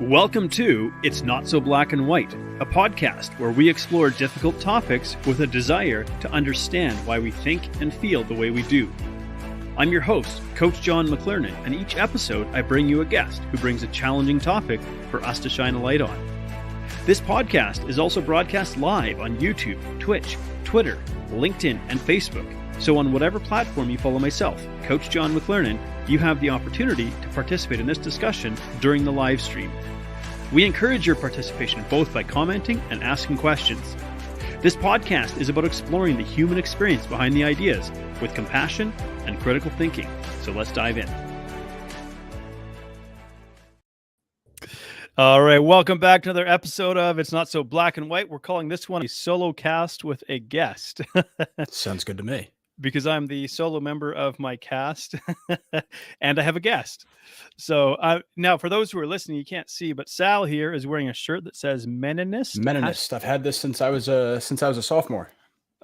Welcome to It's Not So Black and White, a podcast where we explore difficult topics with a desire to understand why we think and feel the way we do. I'm your host, Coach John McClernand, and each episode I bring you a guest who brings a challenging topic for us to shine a light on. This podcast is also broadcast live on YouTube, Twitch, Twitter, LinkedIn, and Facebook. So on whatever platform you follow myself, Coach John McClernand, you have the opportunity to participate in this discussion during the live stream. We encourage your participation both by commenting and asking questions. This podcast is about exploring the human experience behind the ideas with compassion and critical thinking. So let's dive in. All right, welcome back to another episode of It's Not So Black and White. We're calling this one a solo cast with a guest. Sounds good to me. Because I'm the solo member of my cast and I have a guest. So now for those who are listening, you can't see, but Sal here is wearing a shirt that says Meninist. Meninist. I've had this since I was a sophomore.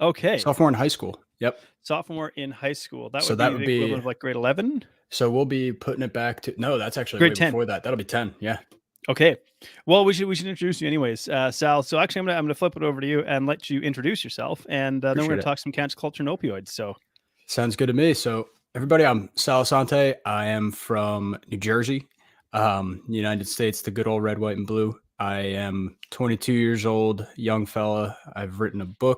Okay. Sophomore in high school. Yep. Sophomore in high school. That So would that be would the be equivalent of like grade 11. So we'll be putting it back to that's actually grade way 10. before that. That'll be 10. Yeah. Okay. Well, we should introduce you anyways, Sal. So actually, I'm gonna flip it over to you and let you introduce yourself, and then we're gonna talk some cancel culture and opioids. So sounds good to me. So everybody, I'm Sal Asante. I am from New Jersey, United States, the good old red, white, and blue. I am 22 years old, young fella. I've written a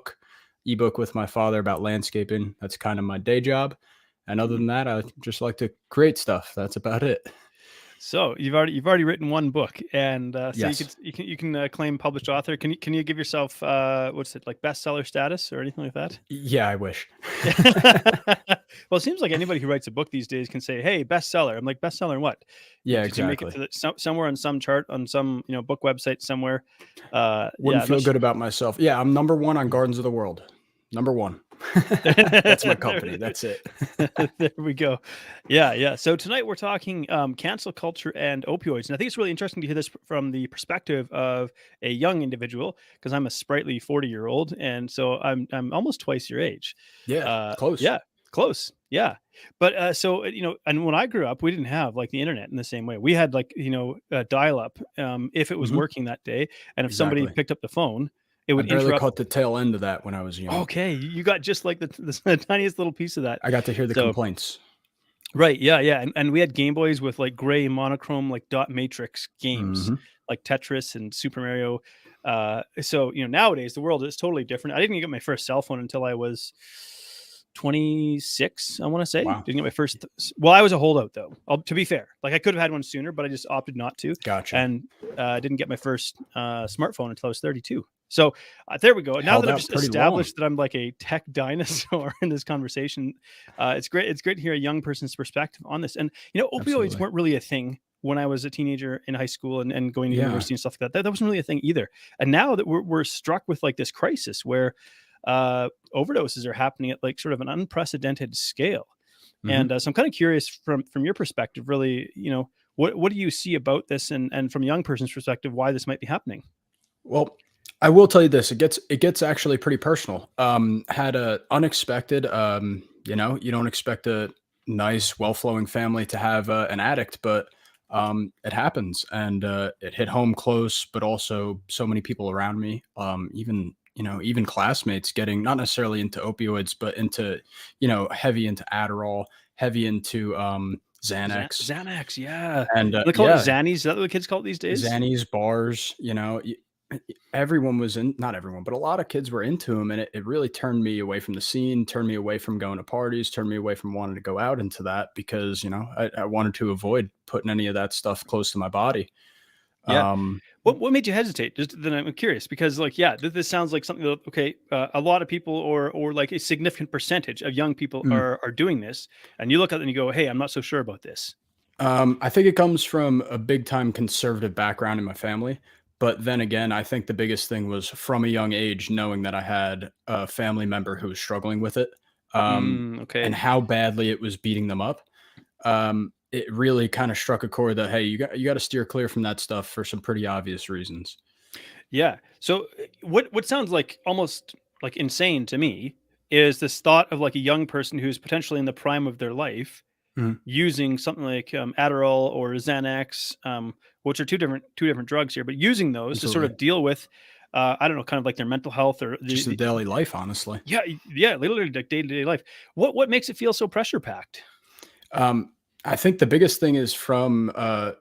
ebook with my father about landscaping. That's kind of my day job. And other than that, I just like to create stuff. That's about it. So you've already written one book, and so yes. you can claim published author. Can you give yourself what's it, like, bestseller status or anything like that? Yeah, I wish. Well, it seems like anybody who writes a book these days can say, "Hey, bestseller." I'm like, bestseller in what? Yeah, Did exactly. you make it to somewhere on some chart on some book website somewhere? Wouldn't feel good about myself. Yeah, I'm number one on Gardens of the World. Number one. That's my company. That's it. There we go. Yeah. So tonight we're talking cancel culture and opioids, and I think it's really interesting to hear this from the perspective of a young individual, because I'm a sprightly 40-year-old, and so I'm almost twice your age. Yeah, close. Yeah, close. Yeah, but so and when I grew up, we didn't have like the internet in the same way. We had like dial-up if it was working that day, and if somebody picked up the phone, it would I barely caught the tail end of that when I was young. Okay, you got just like the tiniest little piece of that. I got to hear the complaints. Right, yeah, and we had Game Boys with like gray monochrome like dot matrix games, like Tetris and Super Mario. So nowadays the world is totally different. I didn't get my first cell phone until I was 26, I want to say. Wow. Didn't get my first. Well, I was a holdout though. To be fair, like I could have had one sooner, but I just opted not to. Gotcha. And didn't get my first smartphone until I was 32. So there we go. Now that I've just established that I'm like a tech dinosaur in this conversation, it's great. It's great to hear a young person's perspective on this. And opioids weren't really a thing when I was a teenager in high school and going to university and stuff like that. That wasn't really a thing either. And now that we're struck with like this crisis where overdoses are happening at like sort of an unprecedented scale. And so I'm kind of curious from your perspective, really, what do you see about this, and from a young person's perspective, why this might be happening? Well, I will tell you this. It gets actually pretty personal. Had a unexpected, you don't expect a nice, well-flowing family to have an addict, but it happens, and it hit home close, but also so many people around me, even classmates getting not necessarily into opioids, but into, heavy into Adderall, heavy into Xanax. Xanax, yeah. And they call it Xannies. Is that what the kids call it these days? Xannies, bars, everyone was not everyone, but a lot of kids were into them. And it really turned me away from the scene, turned me away from going to parties, turned me away from wanting to go out into that, because, I wanted to avoid putting any of that stuff close to my body. Yeah. What made you hesitate? Then I'm curious, because this sounds like something that, a lot of people or like a significant percentage of young people are doing this, and you look at it and you go, hey, I'm not so sure about this. I think it comes from a big time conservative background in my family. But then again, I think the biggest thing was from a young age, knowing that I had a family member who was struggling with it, and how badly it was beating them up. It really kind of struck a chord that, hey, you got to steer clear from that stuff for some pretty obvious reasons. Yeah. So what sounds like almost like insane to me is this thought of like a young person who's potentially in the prime of their life using something like Adderall or Xanax, which are two different drugs here, but using those to sort Absolutely. of deal with, I don't know, kind of like their mental health or Just the daily life, honestly. yeah, literally like day-to-day life. What makes it feel so pressure packed? Um, I think the biggest thing is from,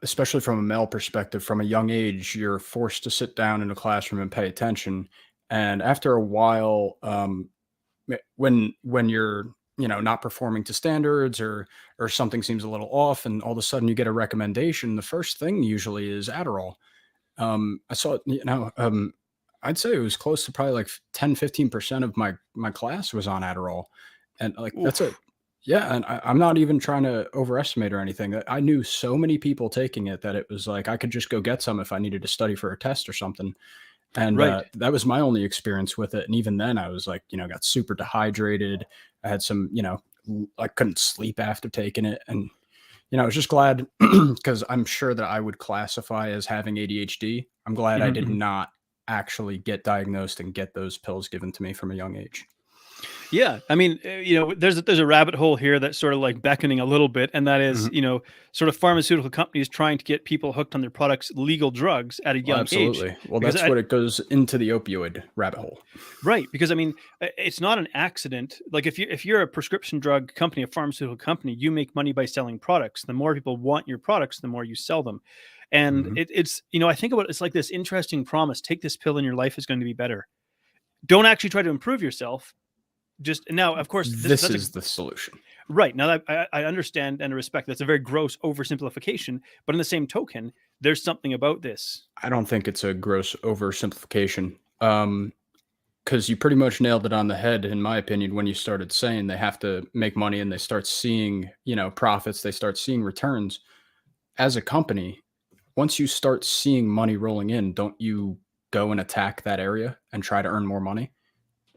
especially from a male perspective, from a young age, you're forced to sit down in a classroom and pay attention. And after a while, when you're not performing to standards, or something seems a little off, and all of a sudden you get a recommendation, the first thing usually is Adderall. I saw it, I'd say it was close to probably like 10-15% of my class was on Adderall. And like that's a Oof. yeah, and I'm not even trying to overestimate or anything. I knew so many people taking it that it was like I could just go get some if I needed to study for a test or something. And Right. that was my only experience with it. And even then, I was like, got super dehydrated. I had some, I couldn't sleep after taking it. And, I was just glad because I'm sure that I would classify as having ADHD. I'm glad I Mhm, did mhm. not actually get diagnosed and get those pills given to me from a young age. Yeah, I mean, there's a rabbit hole here that's sort of like beckoning a little bit, and that is, Mhm. sort of pharmaceutical companies trying to get people hooked on their products, legal drugs at a Well, young age, absolutely. Well, because that's what it goes into the opioid rabbit hole. right, because I mean, it's not an accident. Like if you're a prescription drug company, a pharmaceutical company, you make money by selling products. The more people want your products, the more you sell them, and Mhm. it's I think about it's like this interesting promise: take this pill, and your life is going to be better. Don't actually try to improve yourself. Just now, of course, This that's a is the solution. right. Now that I understand and respect that's a very gross oversimplification, but in the same token, there's something about this. I don't think it's a gross oversimplification. Because you pretty much nailed it on the head, in my opinion, when you started saying they have to make money and they start seeing, profits, they start seeing returns. As a company, once you start seeing money rolling in, don't you go and attack that area and try to earn more money?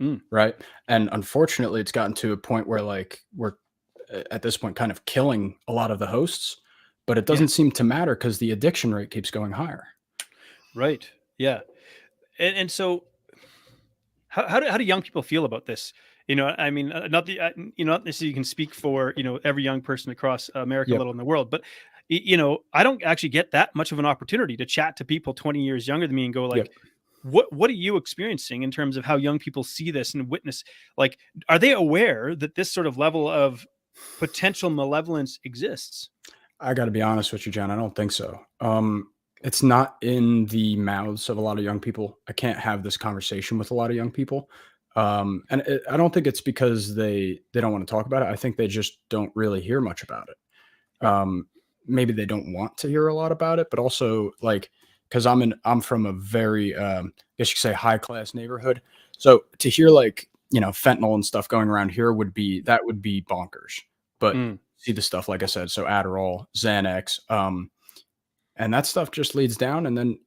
Mm, Right. And unfortunately, it's gotten to a point where like we're at this point kind of killing a lot of the hosts, but it yeah, doesn't seem to matter because the addiction rate keeps going higher. right. Yeah. And so how do young people feel about this? I mean, not the not necessarily you can speak for every young person across America, Yep. let alone the world, but I don't actually get that much of an opportunity to chat to people 20 years younger than me and go like, Yep. what are you experiencing in terms of how young people see this and witness? Like, are they aware that this sort of level of potential malevolence exists? I gotta be honest with you, John, I don't think so. It's not in the mouths of a lot of young people. I can't have this conversation with a lot of young people. I don't think it's because they don't want to talk about it. I think they just don't really hear much about it. Maybe they don't want to hear a lot about it, but also like because I'm from a very I guess you could say high class neighborhood. So to hear like fentanyl and stuff going around here would be bonkers. But Mm, see the stuff like I said, so Adderall, Xanax, and that stuff just leads down. And then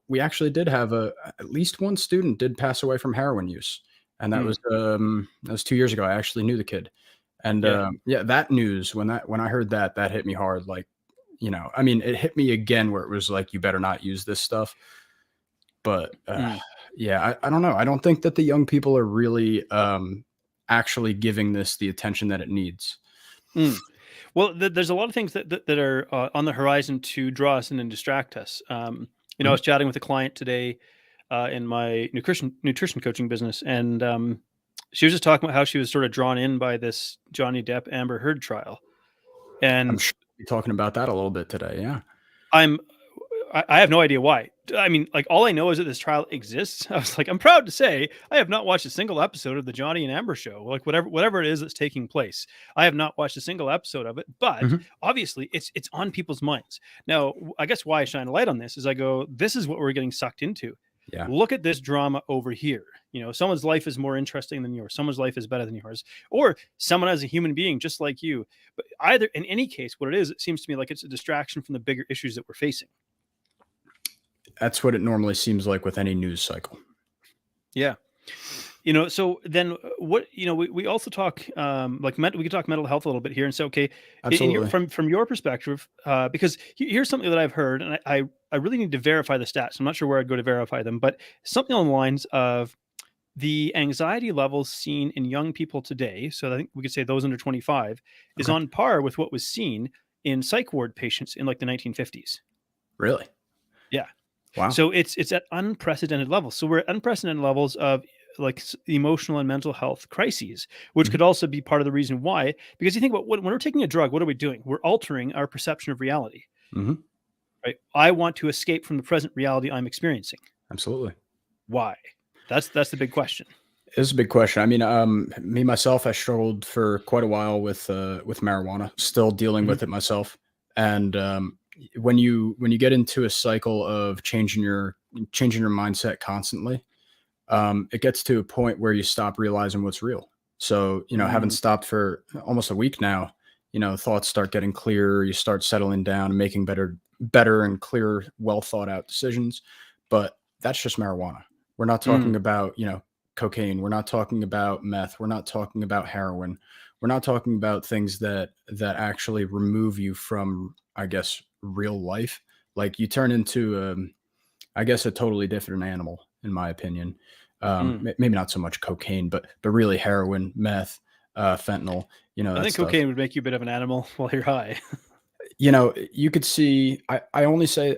we actually did have a at least one student did pass away from heroin use, and mm, that was 2 years ago. I actually knew the kid, and yeah. yeah, that news when I heard that that hit me hard. Like I mean, it hit me again where it was like, you better not use this stuff. But Mm, yeah, I don't know. I don't think that the young people are really actually giving this the attention that it needs. mm. Well, there's a lot of things that are on the horizon to draw us in and distract us. I Mhm. was chatting with a client today in my nutrition coaching business, and she was just talking about how she was sort of drawn in by this Johnny Depp Amber Heard trial, I'm and sure we'll be talking about that a little bit today. Yeah. I'm I have no idea why. I mean, like all I know is that this trial exists. I was like, I'm proud to say I have not watched a single episode of the Johnny and Amber show. Like whatever it is that's taking place, I have not watched a single episode of it. But Mhm. obviously, it's on people's minds now. I guess why I shine a light on this is I go, this is what we're getting sucked into. Yeah. Look at this drama over here. Someone's life is more interesting than yours. Someone's life is better than yours, or someone as a human being just like you. But either in any case, what it is, it seems to me like it's a distraction from the bigger issues that we're facing. That's what it normally seems like with any news cycle. Yeah. So then what, we also talk, like we could talk mental health a little bit here and say, okay, in your, Absolutely. from your perspective, because here's something that I've heard, and I really need to verify the stats. I'm not sure where I'd go to verify them, but something along the lines of the anxiety levels seen in young people today. So I think we could say those under 25 is Okay. on par with what was seen in psych ward patients in like the 1950s. Really? Wow. So it's at unprecedented levels. So we're at unprecedented levels of like emotional and mental health crises, which Mhm. could also be part of the reason why. Because you think about when we're taking a drug, what are we doing? We're altering our perception of reality. Mhm. Right? I want to escape from the present reality I'm experiencing. Absolutely. Why? That's the big question. It's a big question. I mean, me myself, I struggled for quite a while with marijuana. Still dealing Mhm. with it myself. And when you get into a cycle of changing your mindset constantly, it gets to a point where you stop realizing what's real. So, having Mm, stopped for almost a week now, thoughts start getting clearer. You start settling down and making better and clearer, well thought out decisions. But that's just marijuana. We're not mm, talking about, cocaine. We're not talking about meth. We're not talking about heroin. We're not talking about things that actually remove you from, I guess, real life. Like you turn into I guess a totally different animal, in my opinion. mm. Maybe not so much cocaine, but really heroin, meth, fentanyl, I that think stuff. cocaine would make you a bit of an animal while you're high. You could see. I only say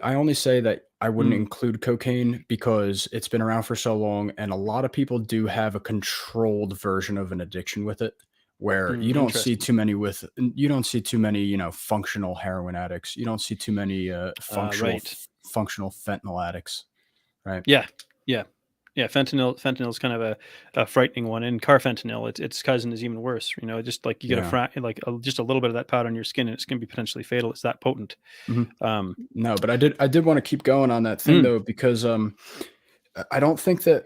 that I wouldn't Mm, include cocaine because it's been around for so long, and a lot of people do have a controlled version of an addiction with it, where interesting. you don't see too many functional heroin addicts. You don't see too many Right. functional fentanyl addicts, right? Yeah. Yeah. Yeah. Fentanyl is kind of a frightening one. And carfentanil, its cousin is even worse. Just like you get Yeah. just a little bit of that powder on your skin and it's going to be potentially fatal. It's that potent. Mhm. Um, No, but I did wanna keep going on that thing mm, though, because, I don't think that,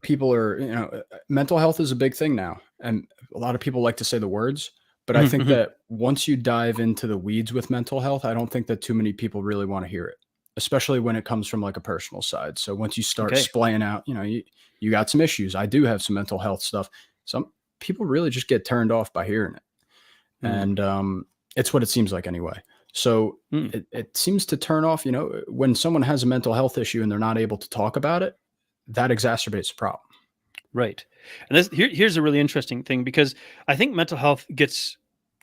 people are, mental health is a big thing now, and a lot of people like to say the words, but I mhm, think mhm. that once you dive into the weeds with mental health, I don't think that too many people really wanna hear it, especially when it comes from, like, a personal side. So once you start Okay. splaying out, you got some issues. I do have some mental health stuff. Some people really just get turned off by hearing it. Mm, And it's what it seems like anyway. So mm. it seems to turn off, when someone has a mental health issue and they're not able to talk about it, that exacerbates the problem. Right. And here's a really interesting thing because I think mental health gets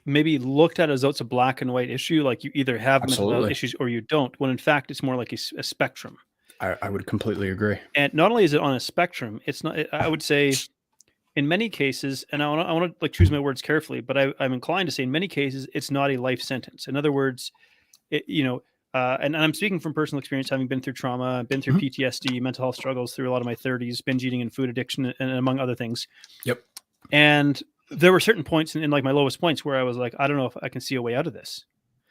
maybe looked at as though it's a black and white issue, like you either have mental health Absolutely. issues or you don't, when in fact it's more like a spectrum. I would completely agree. And not only is it on a spectrum, it's not. I would say in many cases, and I want to like choose my words carefully, but I'm inclined to say in many cases it's not a life sentence. In other words, it, you know, and I'm speaking from personal experience, having been through trauma, been through Mhm. PTSD, mental health struggles through a lot of my 30s, binge eating and food addiction, and among other things. Yep. And there were certain points in like my lowest points where I was like, I don't know if I can see a way out of this,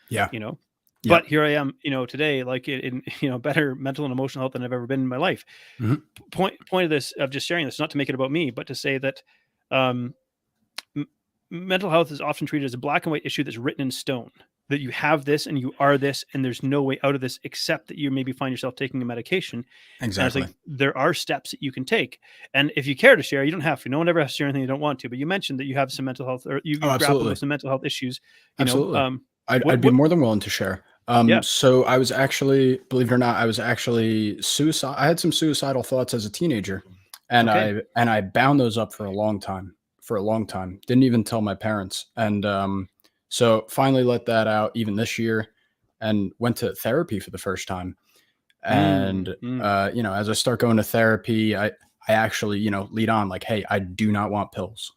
Yeah. you know. But Yep. here I am, today, like in better mental and emotional health than I've ever been in my life. Mhm. Point of this of just sharing this, not to make it about me, but to say that um, m- mental health is often treated as a black and white issue that's written in stone. That you have this and you are this, and there's no way out of this except that you maybe find yourself taking a medication. And it's Exactly. like there are steps that you can take. And if you care to share, you don't have to. No one ever has to share anything they don't want to. But you mentioned that you have some mental health, or Oh, you've grappled with absolutely. some mental health issues. You know, Absolutely. I'd be what? more than willing to share. Yeah. So I was actually, believe it or not, I was actually suicide. I had some suicidal thoughts as a teenager, and Okay. I bound those up for a long time. For a long time, didn't even tell my parents, and so finally let that out even this year, and went to therapy for the first time. Mm, And mm, as I start going to therapy, I actually lead on like, hey, I do not want pills.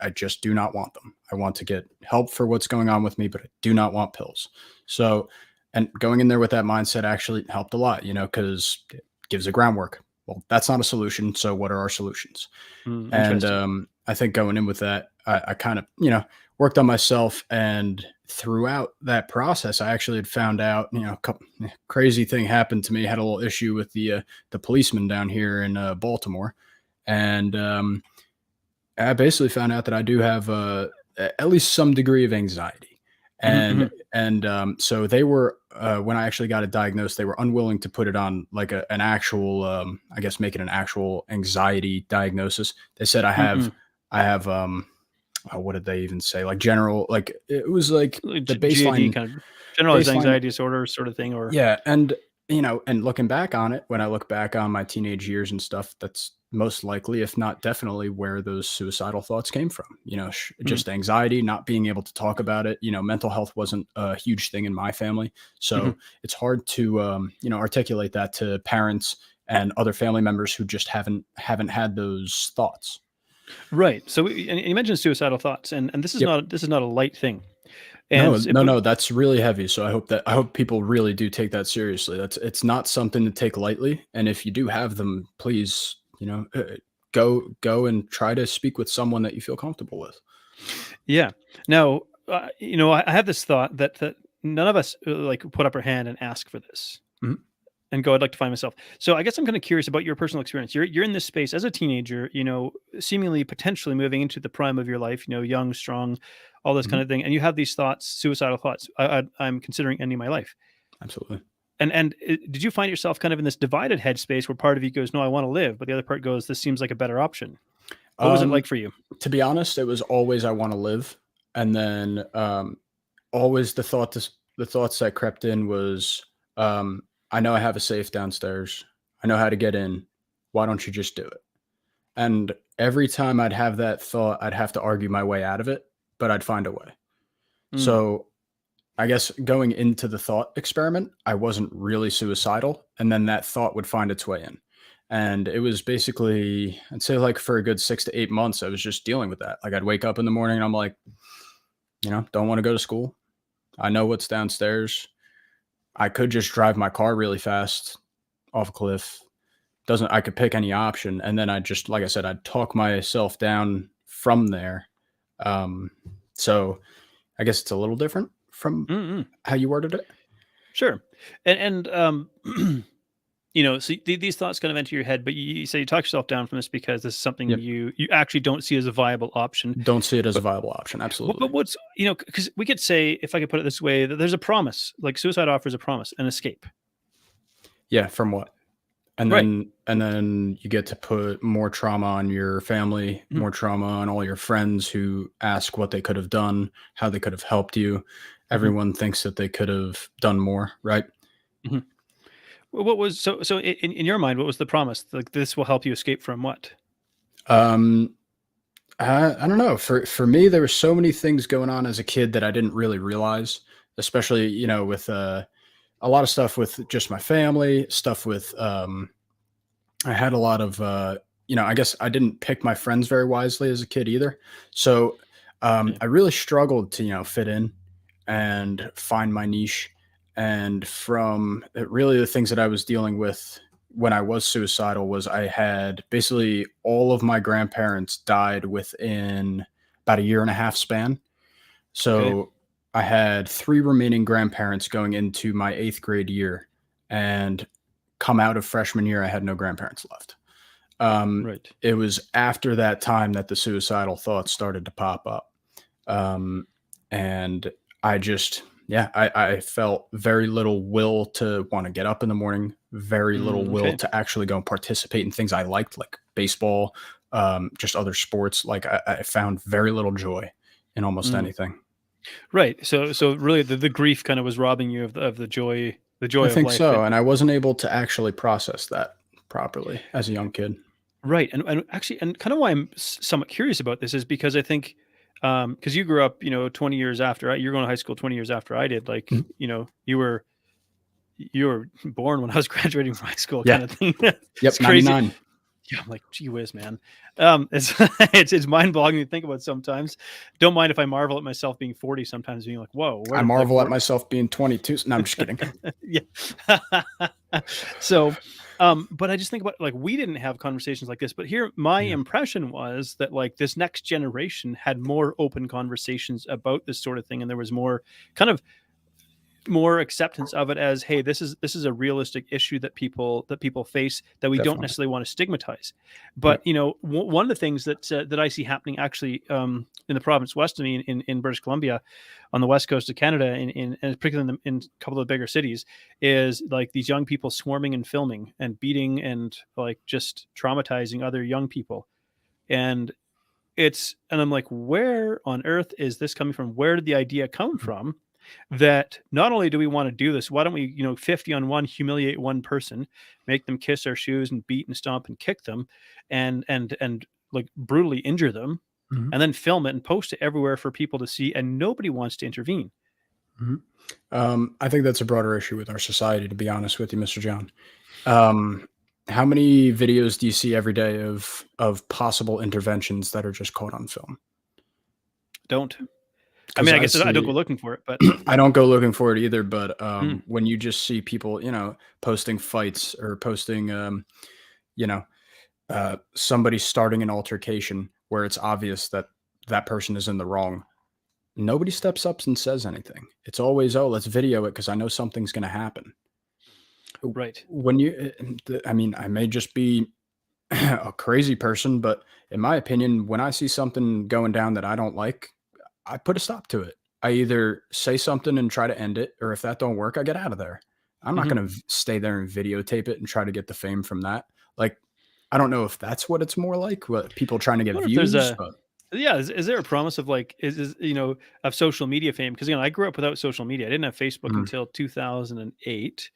I just do not want them. I want to get help for what's going on with me, but I do not want pills. So, and going in there with that mindset actually helped a lot, because it gives a groundwork. Well, that's not a solution. So, what are our solutions? And interesting. I think going in with that, I kind of, worked on myself. And throughout that process, I actually had found out, a couple, crazy thing happened to me. Had a little issue with the policeman down here in Baltimore. And I basically found out that I do have at least some degree of anxiety. Hmm, And hmm. so they were when I actually got it diagnosed, they were unwilling to put it on like an actual, I guess, make it an actual anxiety diagnosis. They said Mm-mm. I have what did they even say? Like general, like it was like Like the GAD kind of generalized baseline. anxiety disorder sort of thing, or Yeah, and and looking back on it, when I look back on my teenage years and stuff, that's most likely, if not definitely, where those suicidal thoughts came from. Just anxiety, not being able to talk about it. Mental health wasn't a huge thing in my family, so it's hard to articulate that to parents and other family members who just haven't had those thoughts. Right. So, and you mentioned suicidal thoughts, and this is Yep. not a light thing. No, And no, that's really heavy. So I hope people really do take that seriously. It's not something to take lightly. And if you do have them, please, go and try to speak with someone that you feel comfortable with. Yeah. Now, I have this thought that none of us like put up our hand and ask for this. And go, I'd like to find myself. So I guess I'm kind of curious about your personal experience. You're in this space as a teenager, seemingly potentially moving into the prime of your life, young, strong, all this kind of thing. And you have these thoughts, suicidal thoughts. I'm considering ending my life. Absolutely. And did you find yourself kind of in this divided headspace where part of you goes, no, I want to live, but the other part goes, this seems like a better option? What was it like for you? To be honest, it was always I want to live, and then always the thoughts that crept in was, I know I have a safe downstairs. I know how to get in. Why don't you just do it? And every time I'd have that thought, I'd have to argue my way out of it, but I'd find a way. So I guess going into the thought experiment, I wasn't really suicidal. And then that thought would find its way in. And it was basically, I'd say like for a good 6 to 8 months, I was just dealing with that. Like I'd wake up in the morning and I'm like, don't want to go to school. I know what's downstairs. I could just drive my car really fast off a cliff. I could pick any option. And then like I said, I'd talk myself down from there. So I guess it's a little different from how you worded it. Sure. And so these thoughts kind of enter your head, but you say you talk yourself down from this because this is something you actually don't see as a viable option. Don't see it as a viable option. Absolutely. But what's, because we could say, if I could put it this way, that there's a promise, like suicide offers a promise, an escape. Yeah. From what? And then you get to put more trauma on your family, more trauma on all your friends who ask what they could have done, how they could have helped you. Everyone thinks that they could have done more, right? What was so in your mind? What was the promise? Like this will help you escape from what? I don't know. For me, there were so many things going on as a kid that I didn't really realize, especially with a lot of stuff with just my family, stuff with I had a lot of I guess I didn't pick my friends very wisely as a kid either. So I really struggled to fit in and find my niche. And from really the things that I was dealing with when I was suicidal was I had basically all of my grandparents died within about a 1.5 year span. So I had 3 remaining grandparents going into my 8th grade year, and come out of freshman year, I had no grandparents left. It was after that time that the suicidal thoughts started to pop up. And I just, I felt very little will to want to get up in the morning, very little will to actually go and participate in things I liked, like baseball, just other sports. Like I found very little joy in almost anything. Right. So really the grief kind of was robbing you of the joy of life. I think so. And I wasn't able to actually process that properly as a young kid. Right. And actually, and kind of why I'm somewhat curious about this is because I think, because you grew up, 20 years after you're going to high school 20 years after I did, like, you were born when I was graduating from high school kind of thing. It's crazy. 99. Yeah, I'm like, gee whiz, man. It's it's mind-boggling to think about sometimes. Don't mind if I marvel at myself being 40 sometimes, being like, whoa. I marvel at myself being 22. No, I'm just kidding. Yeah. So, but I just think about, like, we didn't have conversations like this, but here my impression was that, like, this next generation had more open conversations about this sort of thing, and there was more acceptance of it as, hey, this is a realistic issue that people face that we don't necessarily want to stigmatize. But one of the things that I see happening actually in the province west of me in British Columbia, on the west coast of Canada, and particularly in a couple of the bigger cities, is like these young people swarming and filming and beating and like just traumatizing other young people. And I'm like, where on earth is this coming from? Where did the idea come from? that not only do we want to do this, why don't we, 50 on one, humiliate one person, make them kiss our shoes and beat and stomp and kick them and like brutally injure them, Mhm. and then film it and post it everywhere for people to see, and nobody wants to intervene. Mhm. I think that's a broader issue with our society, to be honest with you, Mr. John. Um, how many videos do you see every day of possible interventions that are just caught on film? Don't. I Because mean, I I guess I don't go see looking for it, but I don't go looking for it either, but, mm, when you just see people, posting fights or posting, you know, somebody starting an altercation where it's obvious that that person is in the wrong, nobody steps up and says anything. It's always, "Oh, let's video it because I know something's gonna happen." right. When you I mean, I may just be a crazy person, but in my opinion, when I see something going down that I don't like, I put a stop to it. I either say something and try to end it, or if that don't work, I get out of there. I'm not Mhm. gonna stay there and videotape it and try to get the fame from that. Like, I don't know if that's what it's more like, what people trying to I get wonder if there's views, a but yeah, is there a promise of like of social media fame? Because I grew up without social media. I didn't have Facebook mhm, until 2008.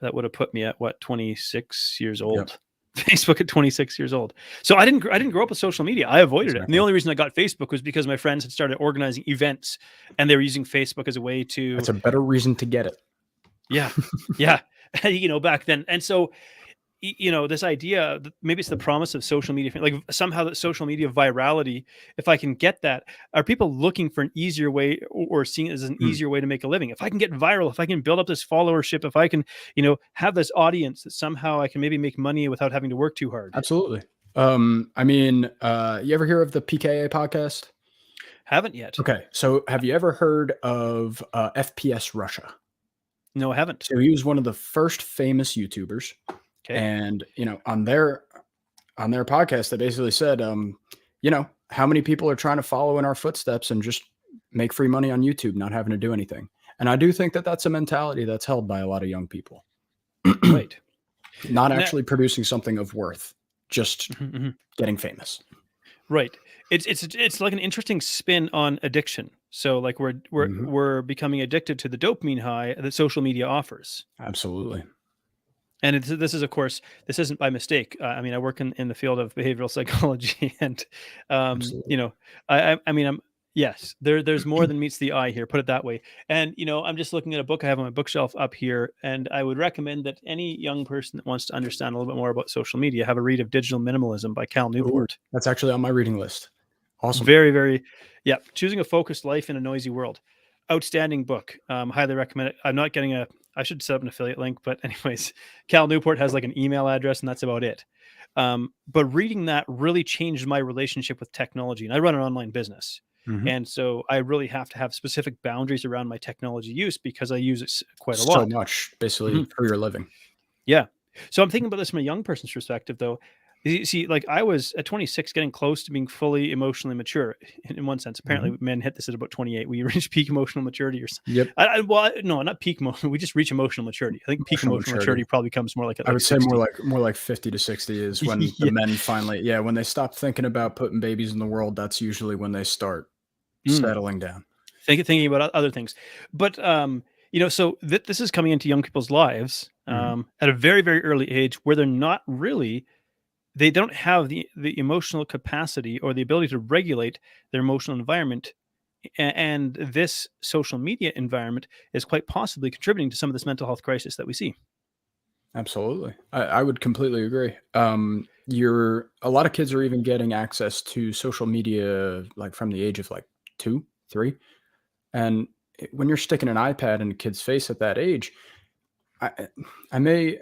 That would have put me at what, 26 years yep, old. Facebook at 26 years old. So I didn't grow up with social media. I avoided it. And the exactly. only reason I got Facebook was because my friends had started organizing events and they were using Facebook as a way to That's a better reason to get it. yeah. Yeah. Back then. And so this idea that maybe it's the promise of social media, like somehow that social media virality, if I can get that, are people looking for an easier way or seeing it as an Mm, easier way to make a living? If I can get viral, if I can build up this followership, if I can, have this audience that somehow I can maybe make money without having to work too hard. absolutely. I mean, you ever hear of the PKA podcast? Haven't yet. Okay, so have you ever heard of, FPS Russia? No, I haven't. So he was one of the first famous YouTubers, Okay. and, on their podcast, they basically said, "How many people are trying to follow in our footsteps and just make free money on YouTube, not having to do anything?" And I do think that that's a mentality that's held by a lot of young people. Right. Not Now, actually producing something of worth, just mhm, mhm. getting famous. Right. It's like an interesting spin on addiction. So like we're we're Mhm. we're becoming addicted to the dopamine high that social media offers. Absolutely. And this is, of course, this isn't by mistake. I mean, I work in the field of behavioral psychology, and Absolutely. I mean, yes, there's more than meets the eye here. Put it that way. And I'm just looking at a book I have on my bookshelf up here, and I would recommend that any young person that wants to understand a little bit more about social media have a read of Digital Minimalism by Cal Ooh, Newport. that's actually on my reading list. Awesome. Very, very, yeah. Choosing a focused life in a noisy world. Outstanding book. Highly recommend it. I'm not getting a. I should set up an affiliate link, but anyways, Cal Newport has like an email address, and that's about it. But reading that really changed my relationship with technology, and I run an online business, Mhm. and so I really have to have specific boundaries around my technology use because I use it quite a So lot. much, basically, Mhm. for your living. Yeah. So I'm thinking about this from a young person's perspective, though. You see, like I was at 26, getting close to being fully emotionally mature. In one sense, Mhm. apparently, men hit this at about 28. We reach peak emotional maturity, or Yep. well, no, not peak emotional. We just reach emotional maturity. I think peak Emotional emotional maturity. maturity probably comes more like at I like would say more 60. like more like 50 to 60 is when the Yeah. men finally, yeah, when they stop thinking about putting babies in the world, that's usually when they start Mm. settling down. Thinking about other things, but so this is coming into young people's lives Mhm. at a very very early age where they're not really they don't have the emotional capacity or the ability to regulate their emotional environment, and this social media environment is quite possibly contributing to some of this mental health crisis that we see. Absolutely. I would completely agree. You're a lot of kids are even getting access to social media, like, from the age of, like, 2, 3, and when you're sticking an iPad in a kid's face at that age, I I may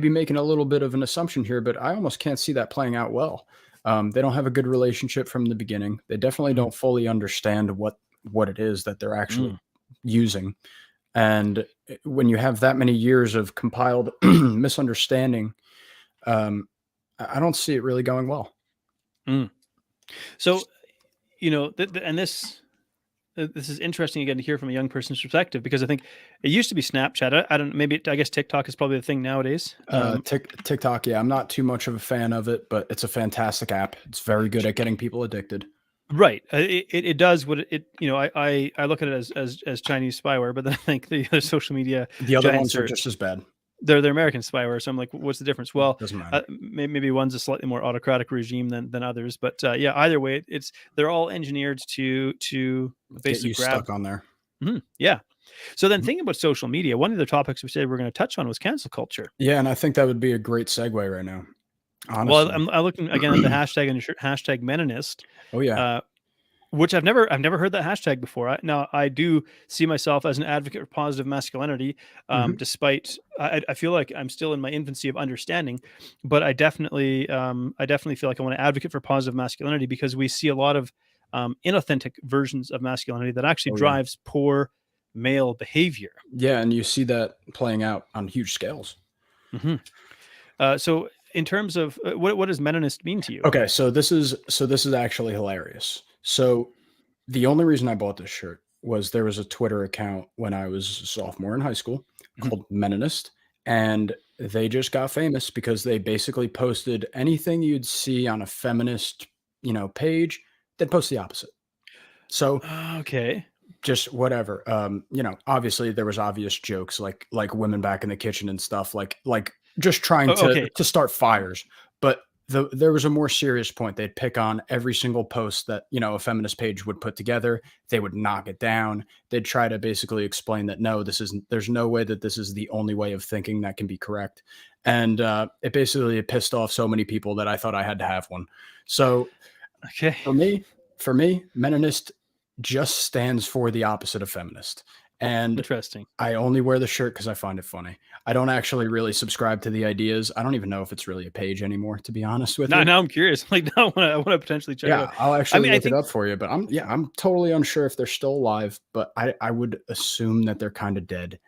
be making a little bit of an assumption here, but I almost can't see that playing out well. They don't have a good relationship from the beginning. They definitely Mhm. don't fully understand what it is that they're actually Mm, using. And when you have that many years of compiled misunderstanding, um, I don't see it really going well. mm. So and this is interesting again to hear from a young person's perspective because I think it used to be Snapchat. I don't maybe I guess TikTok is probably the thing nowadays. TikTok, yeah, I'm not too much of a fan of it, but it's a fantastic app. It's very good at getting people addicted. Right. It does what it I look at it as Chinese spyware, but then I think the other social media The other giants ones are just as bad. they're American spyware. So I'm like, what's the difference? Well, Doesn't matter. maybe one's a slightly more autocratic regime than others, but yeah, either way, they're all engineered to Get basically you grab. stuck on there. Yeah. So then Mhm. thinking about social media, one of the topics we said we're going to touch on was cancel culture. Yeah, and I think that would be a great segue right now, Well, honestly. I'm looking again at the hashtag and your shirt, hashtag Meninist, Oh, yeah. uh, which I've never heard that hashtag before. Now I do see myself as an advocate for positive masculinity, Mhm. despite I feel like I'm still in my infancy of understanding, but I definitely feel like I want to advocate for positive masculinity because we see a lot of inauthentic versions of masculinity that actually Oh, yeah. drives poor male behavior. Yeah, and you see that playing out on huge scales. Hmm. So in terms of what does Meninist mean to you? Okay, so this is actually hilarious. So the only reason I bought this shirt was there was a Twitter account when I was a sophomore in high school Mhm. called Meninist, and they just got famous because they basically posted anything you'd see on a feminist, page, they'd post the opposite. So Okay. just whatever. Obviously there was obvious jokes like women back in the kitchen and stuff, like just trying to Okay. to start fires. But there was a more serious point. They'd pick on every single post that a feminist page would put together. They would knock it down. They'd try to basically explain that no, this isn't. There's no way that this is the only way of thinking that can be correct. And it pissed off so many people that I thought I had to have one. So Okay. for me, Meninist just stands for the opposite of feminist. And Interesting. I only wear the shirt because I find it funny. I don't actually really subscribe to the ideas. I don't even know if it's really a page anymore, to be honest with Now, you. now I'm curious. Like now I want to potentially check it Yeah, out. I'll I actually mean, I look it think up for you, but I'm totally unsure if they're still alive, but I would assume that they're kind of dead.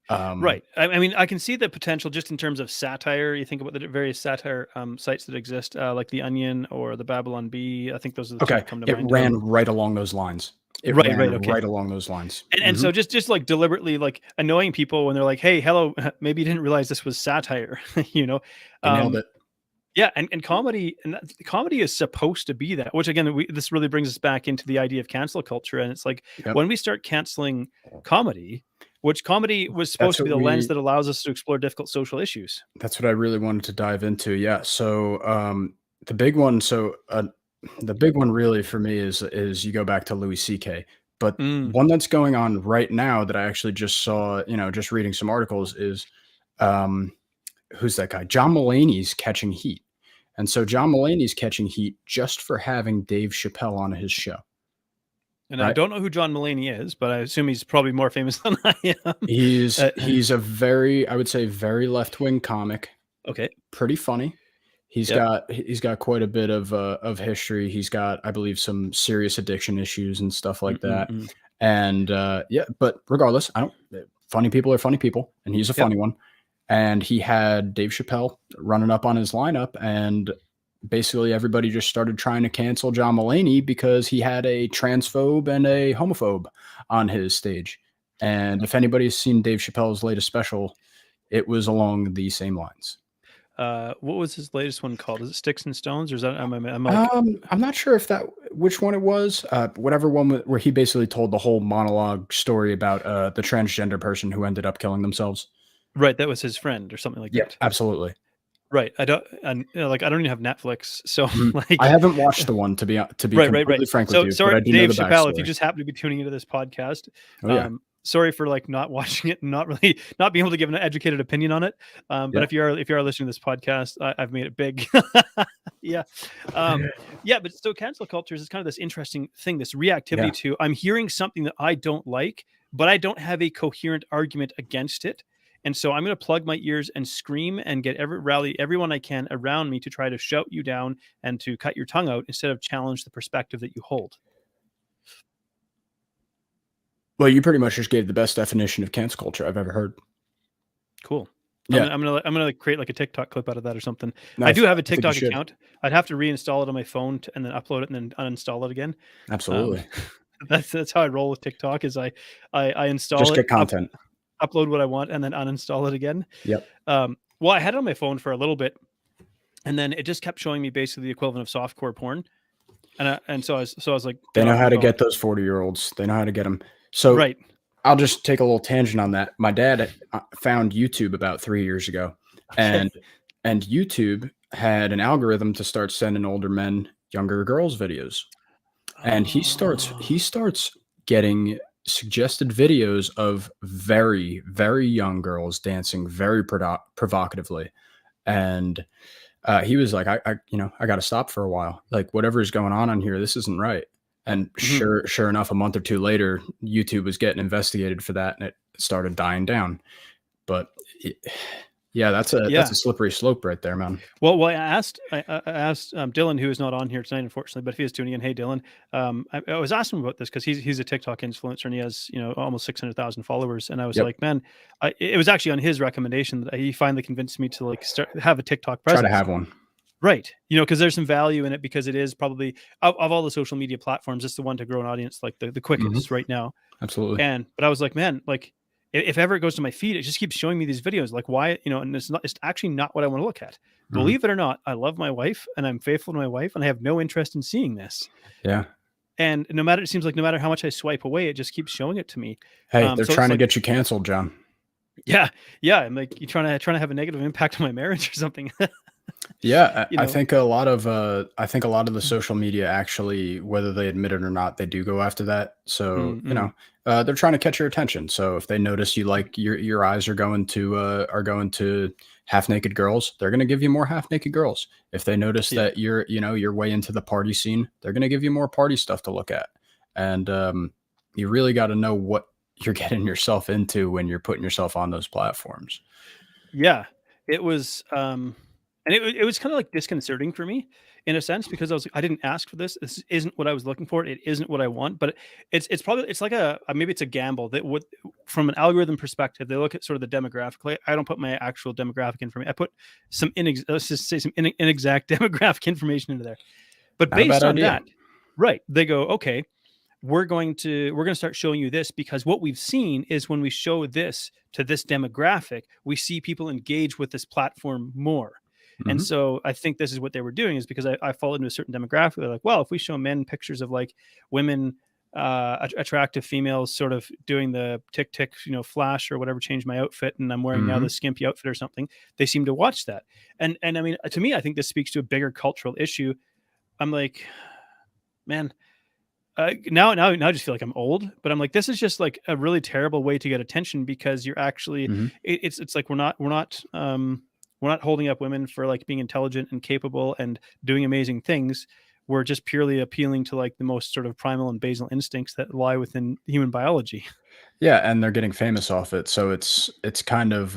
right. I mean, I can see the potential just in terms of satire. You think about the various satire sites that exist, like the Onion or the Babylon Bee. I think those are the two Okay, that come to it mind. ran right along those lines. It Right, ran right, okay. right along those lines. And so just like deliberately like annoying people when they're like, "Hey, hello, maybe you didn't realize this was satire," you know. You nailed Um, it. yeah, and comedy is supposed to be that. Which again, this really brings us back into the idea of cancel culture, and it's like Yep. when we start canceling comedy, which comedy was supposed That's to be what the lens we that allows us to explore difficult social issues. That's what I really wanted to dive into. Yeah. So the big one, the big one really for me is you go back to Louis C.K. But Mm. one that's going on right now that I actually just saw, just reading some articles is um, who's that guy? John Mulaney's catching heat. And so John Mulaney's catching heat just for having Dave Chappelle on his show. And I Right. don't know who John Mulaney is, but I assume he's probably more famous than I am. He's he's a very, I would say, very left-wing comic. Okay. Pretty funny. Yep. He's got quite a bit of history. He's got, I believe, some serious addiction issues and stuff like that. Mm-mm-mm. And yeah, but regardless, I don't. Funny people are funny people, and he's a Yep. funny one. And he had Dave Chappelle running up on his lineup, and basically everybody just started trying to cancel John Mulaney because he had a transphobe and a homophobe on his stage. And if anybody's seen Dave Chappelle's latest special, it was along the same lines. What was his latest one called? Is it Sticks and Stones, or is that I'm like I'm not sure if that which one it was. Whatever one where he basically told the whole monologue story about the transgender person who ended up killing themselves. right? That was his friend or something like Yeah, that. absolutely. Right. I don't, and like I don't even have Netflix, so Mhm. I like, haven't watched the one to be right. completely frank with So you, but sorry, I do know Dave the Chappelle, if you backstory. just happen to be tuning into this podcast, Oh yeah, sorry for like not watching it and not really not being able to give an educated opinion on it. But yeah, if you are listening to this podcast, I've made it big. Yeah. Yeah, but so cancel culture is kind of this interesting thing, this reactivity yeah. to I'm hearing something that I don't like, but I don't have a coherent argument against it. And so I'm going to plug my ears and scream and rally everyone I can around me to try to shout you down and to cut your tongue out instead of challenge the perspective that you hold. Well, you pretty much just gave the best definition of cancel culture I've ever heard. Cool. Yeah, I'm gonna like, create like a TikTok clip out of that or something. no, I do have a I think you TikTok should. account. I'd have to reinstall it on my phone and then upload it and then uninstall it again. Um, Absolutely. that's how I roll with TikTok. Is I Just install it, get content. upload what I want, and then uninstall it again. Yep. Well, I had it on my phone for a little bit, and then it just kept showing me basically the equivalent of softcore porn. And so I was like, They get know off how my to phone. get those 40-year-olds. They know how to get them. So Right. I'll just take a little tangent on that. My dad found YouTube about 3 years ago, Okay. and YouTube had an algorithm to start sending older men younger girls videos. And he Oh, starts getting suggested videos of very, very young girls dancing very provocatively. And he was like, I got to stop for a while. Like, whatever is going on here, this isn't right. And mhm. sure enough, a month or two later, YouTube was getting investigated for that, and it started dying down. But it, yeah, that's Yeah. a slippery slope right there, man. Well, I asked Dylan, who is not on here tonight, unfortunately, but if he is tuning in, hey Dylan, I was asking him about this because he's a TikTok influencer and he has almost 600,000 followers, and I was Yep. like, man, it was actually on his recommendation that he finally convinced me to like have a TikTok Try to presence. have one. Right. Because there's some value in it because it is probably of all the social media platforms, it's the one to grow an audience like the Hmm. quickest right now. Absolutely. But I was like, man, like if ever it goes to my feed, it just keeps showing me these videos. Like why, and it's actually not what I want to look at. Hmm. Believe it or not, I love my wife and I'm faithful to my wife and I have no interest in seeing this. Yeah. And it seems like no matter how much I swipe away, it just keeps showing it to me. Hey, they're So it's trying to like, get you canceled, John. yeah, yeah. I'm like, you trying to have a negative impact on my marriage or something, Yeah, you I know? think a lot of the social media actually, whether they admit it or not, they do go after that. So Mm-hmm. they're trying to catch your attention. So if they notice you like your eyes are going to half naked girls, they're going to give you more half naked girls. If they notice Yeah. that you're way into the party scene, they're going to give you more party stuff to look at. And you really got to know what you're getting yourself into when you're putting yourself on those platforms. Yeah, it was, and it was kinda, like, disconcerting for me in a sense because I didn't ask for this. This isn't what I was looking for. It isn't what I want, but it's probably it's like maybe it's a gamble that would from an algorithm perspective, they look at sort of the demographic. Like, I don't put my actual demographic information. I put some let's just say some inexact demographic information into there. But Not a bad based on idea. that, right, they go, "Okay, we're going to start showing you this because what we've seen is when we show this to this demographic, we see people engage with this platform more." And Hmm. so I think this is what they were doing is because I fall into a certain demographic. They're like, well, if we show men pictures of like women, attractive females sort of doing the tick tick, flash or whatever, change my outfit, and I'm wearing now Hmm. the skimpy outfit or something, they seem to watch that. And I mean, to me, I think this speaks to a bigger cultural issue. I'm like, man, now I just feel like I'm old, but I'm like, this is just like a really terrible way to get attention because you're actually Hmm. it's like we're not holding up women for like being intelligent and capable and doing amazing things. We're just purely appealing to like the most sort of primal and basal instincts that lie within human biology. Yeah, and they're getting famous off it, so it's kind of,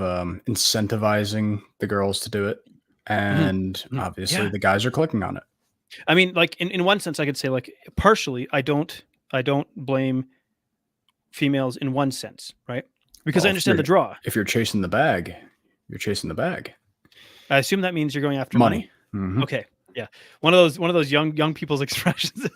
incentivizing the girls to do it, Mhm, and mhm. obviously Yeah. the guys are clicking on it. I mean, like in one sense I could say like partially I don't blame females in one sense, right? Because I Well, understand the draw. if you're chasing the bag, you're chasing the bag. I assume that means you're going after money? Money. Mhm. Okay. Yeah. One of those young people's expressions.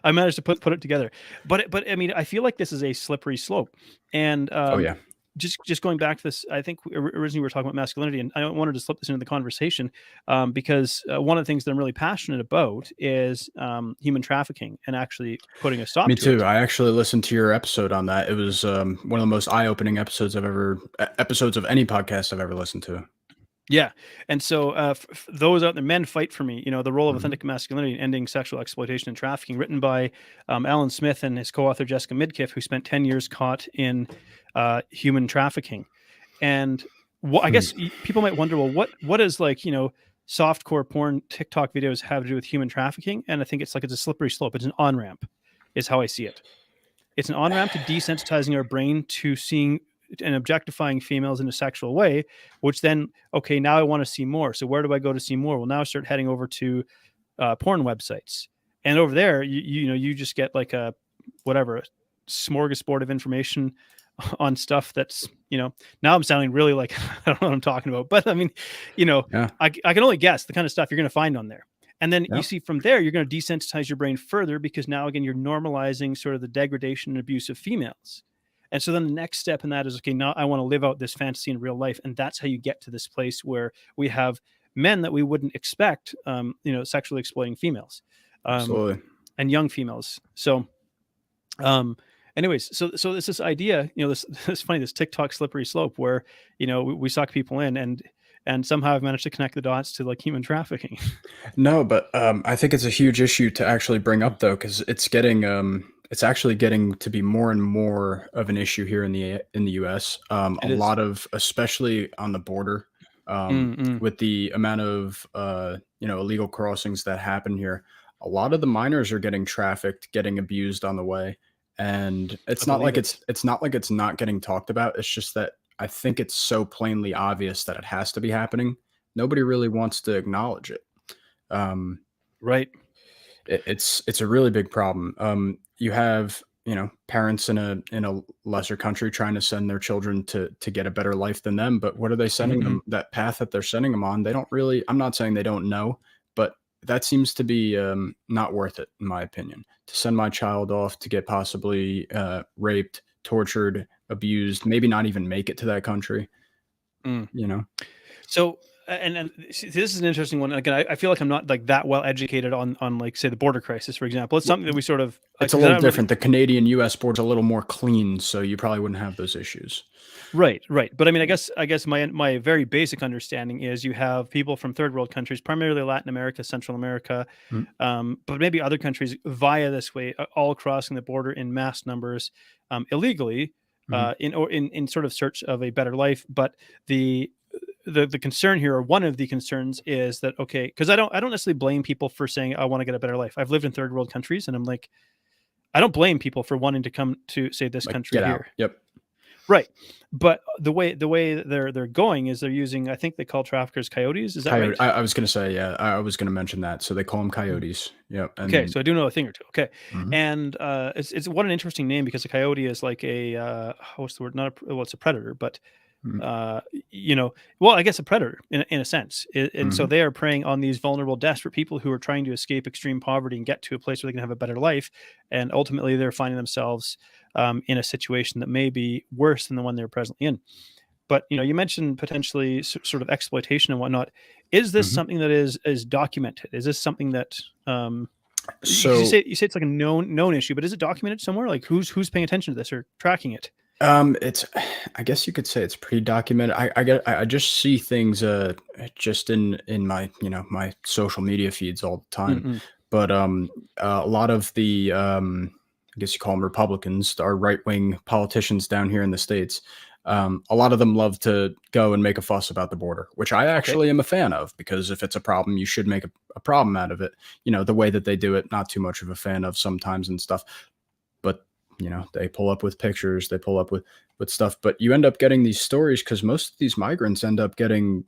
I managed to put it together. But I mean, I feel like this is a slippery slope. And Oh, yeah. just going back to this, I think originally we were talking about masculinity, and I wanted to slip this into the conversation because one of the things that I'm really passionate about is human trafficking and actually putting a stop Me to too. it. I actually listened to your episode on that. It was, one of the most eye-opening episodes of any podcast I've ever listened to. Yeah, and so those out there, men fight for me. The role of Mhm. authentic masculinity in ending sexual exploitation and trafficking, written by Alan Smith and his co-author Jessica Midkiff, who spent 10 years caught in human trafficking. And I Hmm. guess people might wonder, well, what is like softcore porn TikTok videos have to do with human trafficking? And I think it's a slippery slope. It's an on ramp, is how I see it. It's an on ramp to desensitizing our brain to seeing and objectifying females in a sexual way, which then, okay, now I want to see more. So where do I go to see more? Well, now I start heading over to porn websites, and over there, you just get like a whatever smorgasbord of information on stuff that's now I'm sounding really like I don't know what I'm talking about, but I mean, you know, Yeah. I can only guess the kind of stuff you're going to find on there. And then you Yeah. see from there, you're going to desensitize your brain further because now again, you're normalizing sort of the degradation and abuse of females. And so then the next step in that is okay, now I want to live out this fantasy in real life. And that's how you get to this place where we have men that we wouldn't expect, sexually exploiting females. Absolutely. and young females. So, anyways, so there's this idea, this it's funny, this TikTok slippery slope where we suck people in and somehow I've managed to connect the dots to like human trafficking. No, but I think it's a huge issue to actually bring up though, because it's actually getting to be more and more of an issue here in the U.S. A It is. lot of, especially on the border, Mm-mm. with the amount of illegal crossings that happen here. A lot of the minors are getting trafficked, getting abused on the way, and I it's not believe like it. it's not like it's not getting talked about. It's just that I think it's so plainly obvious that it has to be happening. Nobody really wants to acknowledge it. Um, Right. it's a really big problem. You have parents in a lesser country trying to send their children to get a better life than them, but what are they sending Mm-mm. them? That path that they're sending them on, they don't really. I'm not saying they don't know, but that seems to be not worth it, in my opinion. To send my child off to get possibly raped, tortured, abused, maybe not even make it to that country. Mm. You know. So, and see, this is an interesting one. Again, I feel like I'm not like that well educated on like say the border crisis, for example. It's something that we sort of It's a because I little don't really. different. The Canadian-US border's a little more clean, so you probably wouldn't have those issues. Right, right. But I mean, I guess my very basic understanding is you have people from third world countries, primarily Latin America, Central America, Mm, but maybe other countries via this way, all crossing the border in mass numbers illegally, mhm, in sort of search of a better life. But the the concern here, or one of the concerns, is that okay, because I don't necessarily blame people for saying I want to get a better life. I've lived in third world countries, and I'm like, I don't blame people for wanting to come to say this like, country get out. here. Yep. Right. But the way that they're going is they're using, I think they call traffickers coyotes. Is that Coyote. right? I was gonna say, yeah, I was gonna mention that. So they call them Mm. coyotes. Yep. Okay, And so I do know a thing or two. Okay, mhm, and it's what an interesting name because a coyote is like a what's the word? Not well, it's a predator, but mm, uh, you know, well, I guess a predator in a sense. And so mhm, they are preying on these vulnerable, desperate people who are trying to escape extreme poverty and get to a place where they can have a better life. And ultimately, they're finding themselves in a situation that may be worse than the one they're presently in. But you mentioned potentially sort of exploitation and whatnot. Is this mhm. something that is documented? Is this something that because you So say you say it's like a known issue, but is it documented somewhere? Like who's paying attention to this or tracking it? It's I guess you could say it's pretty documented. I just see things just in my my social media feeds all the time. Mm-mm. But a lot of the I guess you call them Republicans, our right wing politicians down here in the states. A lot of them love to go and make a fuss about the border, which I Okay. actually am a fan of because if it's a problem, you should make a problem out of it. The way that they do it, not too much of a fan of sometimes and stuff. But they pull up with pictures, they pull up with stuff, but you end up getting these stories because most of these migrants end up getting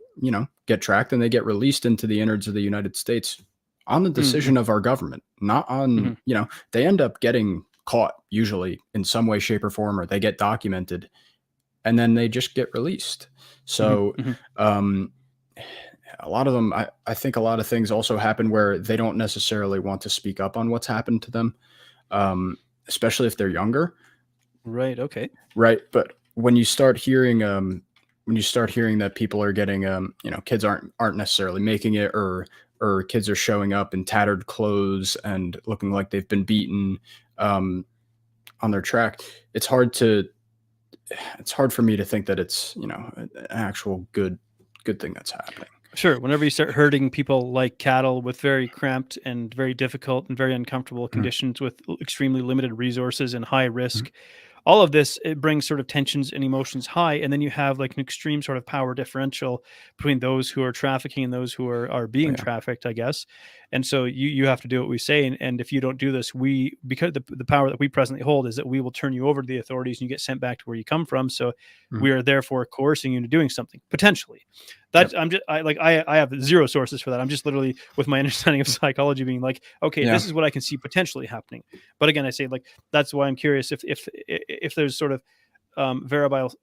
get tracked and they get released into the innards of the United States on the Mm-mm. decision of our government, not on Mm-hmm. they end up getting caught usually in some way, shape, or form, or they get documented and then they just get released. So Mm-hmm. um a lot of them, I think a lot of things also happen where they don't necessarily want to speak up on what's happened to them, um, especially if they're younger. Right. Okay. Right, but when you start hearing that people are getting, kids aren't necessarily making it, or kids are showing up in tattered clothes and looking like they've been beaten, um, on their track, it's hard to it's hard for me to think that it's, an actual good thing that's happening. Sure. Whenever you start herding people like cattle with very cramped and very difficult and very uncomfortable Mhm, conditions with extremely limited resources and high mhm, risk, all of this, it brings sort of tensions and emotions high, and then you have like an extreme sort of power differential between those who are trafficking and those who are being yeah, trafficked, I guess. And so you have to do what we say, and if you don't do this, we because the power that we presently hold is that we will turn you over to the authorities and you get sent back to where you come from. So mhm, we are therefore coercing you into doing something potentially. yep, That I'm just I have zero sources for that. I'm just literally with my understanding of psychology being like, okay, yeah. this is what I can see potentially happening. But again, I say like that's why I'm curious if there's sort of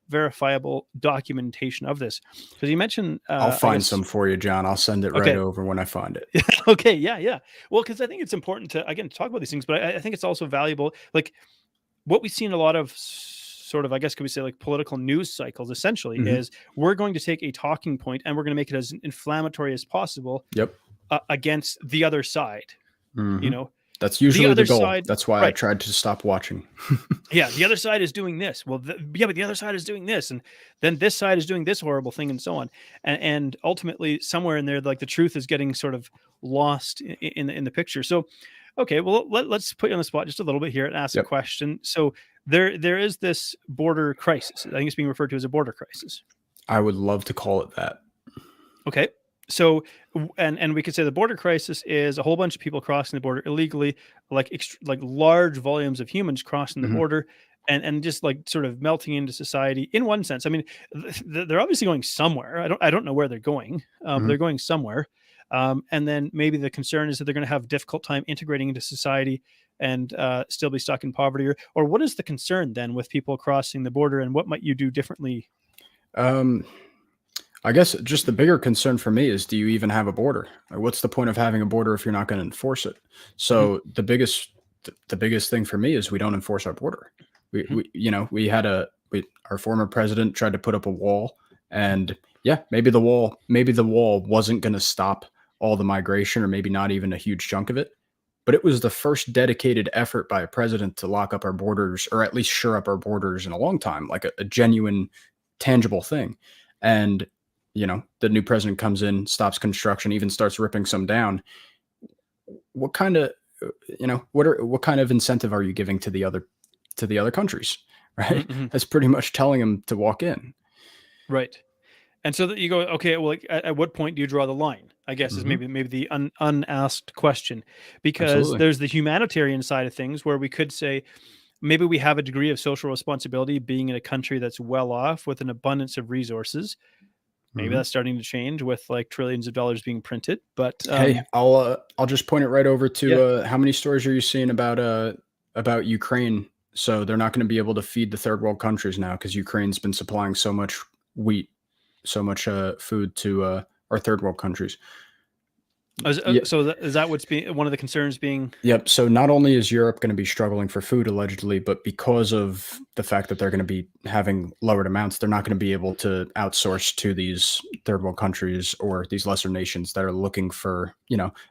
verifiable documentation of this because you mentioned I'll I find guess some for you, John. I'll send it right okay. over when I find it. Okay, yeah, yeah. Well, because I think it's important to again talk about these things, but I think it's also valuable. Like what we see in a lot of sort of, I guess, could we say like political news cycles essentially Mhm, is we're going to take a talking point and we're going to make it as inflammatory as possible yep, against the other side. Mm-hmm. You know, That's the usually the other goal. side, That's why I right? tried to stop watching. Yeah, the other side is doing this. Well, yeah, but the other side is doing this, and then this side is doing this horrible thing, and so on. And ultimately, somewhere in there, like the truth is getting sort of lost in the picture. So, okay, well, let's put you on the spot just a little bit here and ask a Yep. question. So there is this border crisis. I think it's being referred to as a border crisis. I would love to call it that. Okay. So, and we could say the border crisis is a whole bunch of people crossing the border illegally, like like large volumes of humans crossing the Mhm. border, and just like sort of melting into society. In one sense, I mean, they're obviously going somewhere. I don't know where they're going. But Mhm. they're going somewhere. And then maybe the concern is that they're going to have a difficult time integrating into society and still be stuck in poverty. Or what is the concern then with people crossing the border, and what might you do differently? Um, I guess just the bigger concern for me is, do you even have a border? Like, what's the point of having a border if you're not going to enforce it? Mhm, So the biggest thing for me is we don't enforce our border. mhm, We had our former president tried to put up a wall, and yeah, maybe the wall wasn't going to stop all the migration, or maybe not even a huge chunk of it. But it was the first dedicated effort by a president to lock up our borders, or at least shore up our borders, in a long time, like a genuine, tangible thing. And the new president comes in, stops construction, even starts ripping some down. What kind of, what kind of incentive are you giving to the other countries, mhm, right? mhm. That's pretty much telling them to walk in. Right. And so that you go, okay, well, like, at what point do you draw the line? I guess is Hmm. maybe the unasked question, because Absolutely. there's the humanitarian side of things where we could say maybe we have a degree of social responsibility being in a country that's well off with an abundance of resources. Maybe Hmm. that's starting to change with like trillions of dollars being printed. But Hey, I'll just point it right over to yeah, how many stories are you seeing about Ukraine? So they're not going to be able to feed the third world countries now because Ukraine's been supplying so much wheat, so much food to our third world countries. Yeah, so is that what's being one of the concerns being? yep. So not only is Europe going to be struggling for food allegedly, but because of the fact that they're going to be having lowered amounts, they're not going to be able to outsource to these third world countries or these lesser nations that are looking for,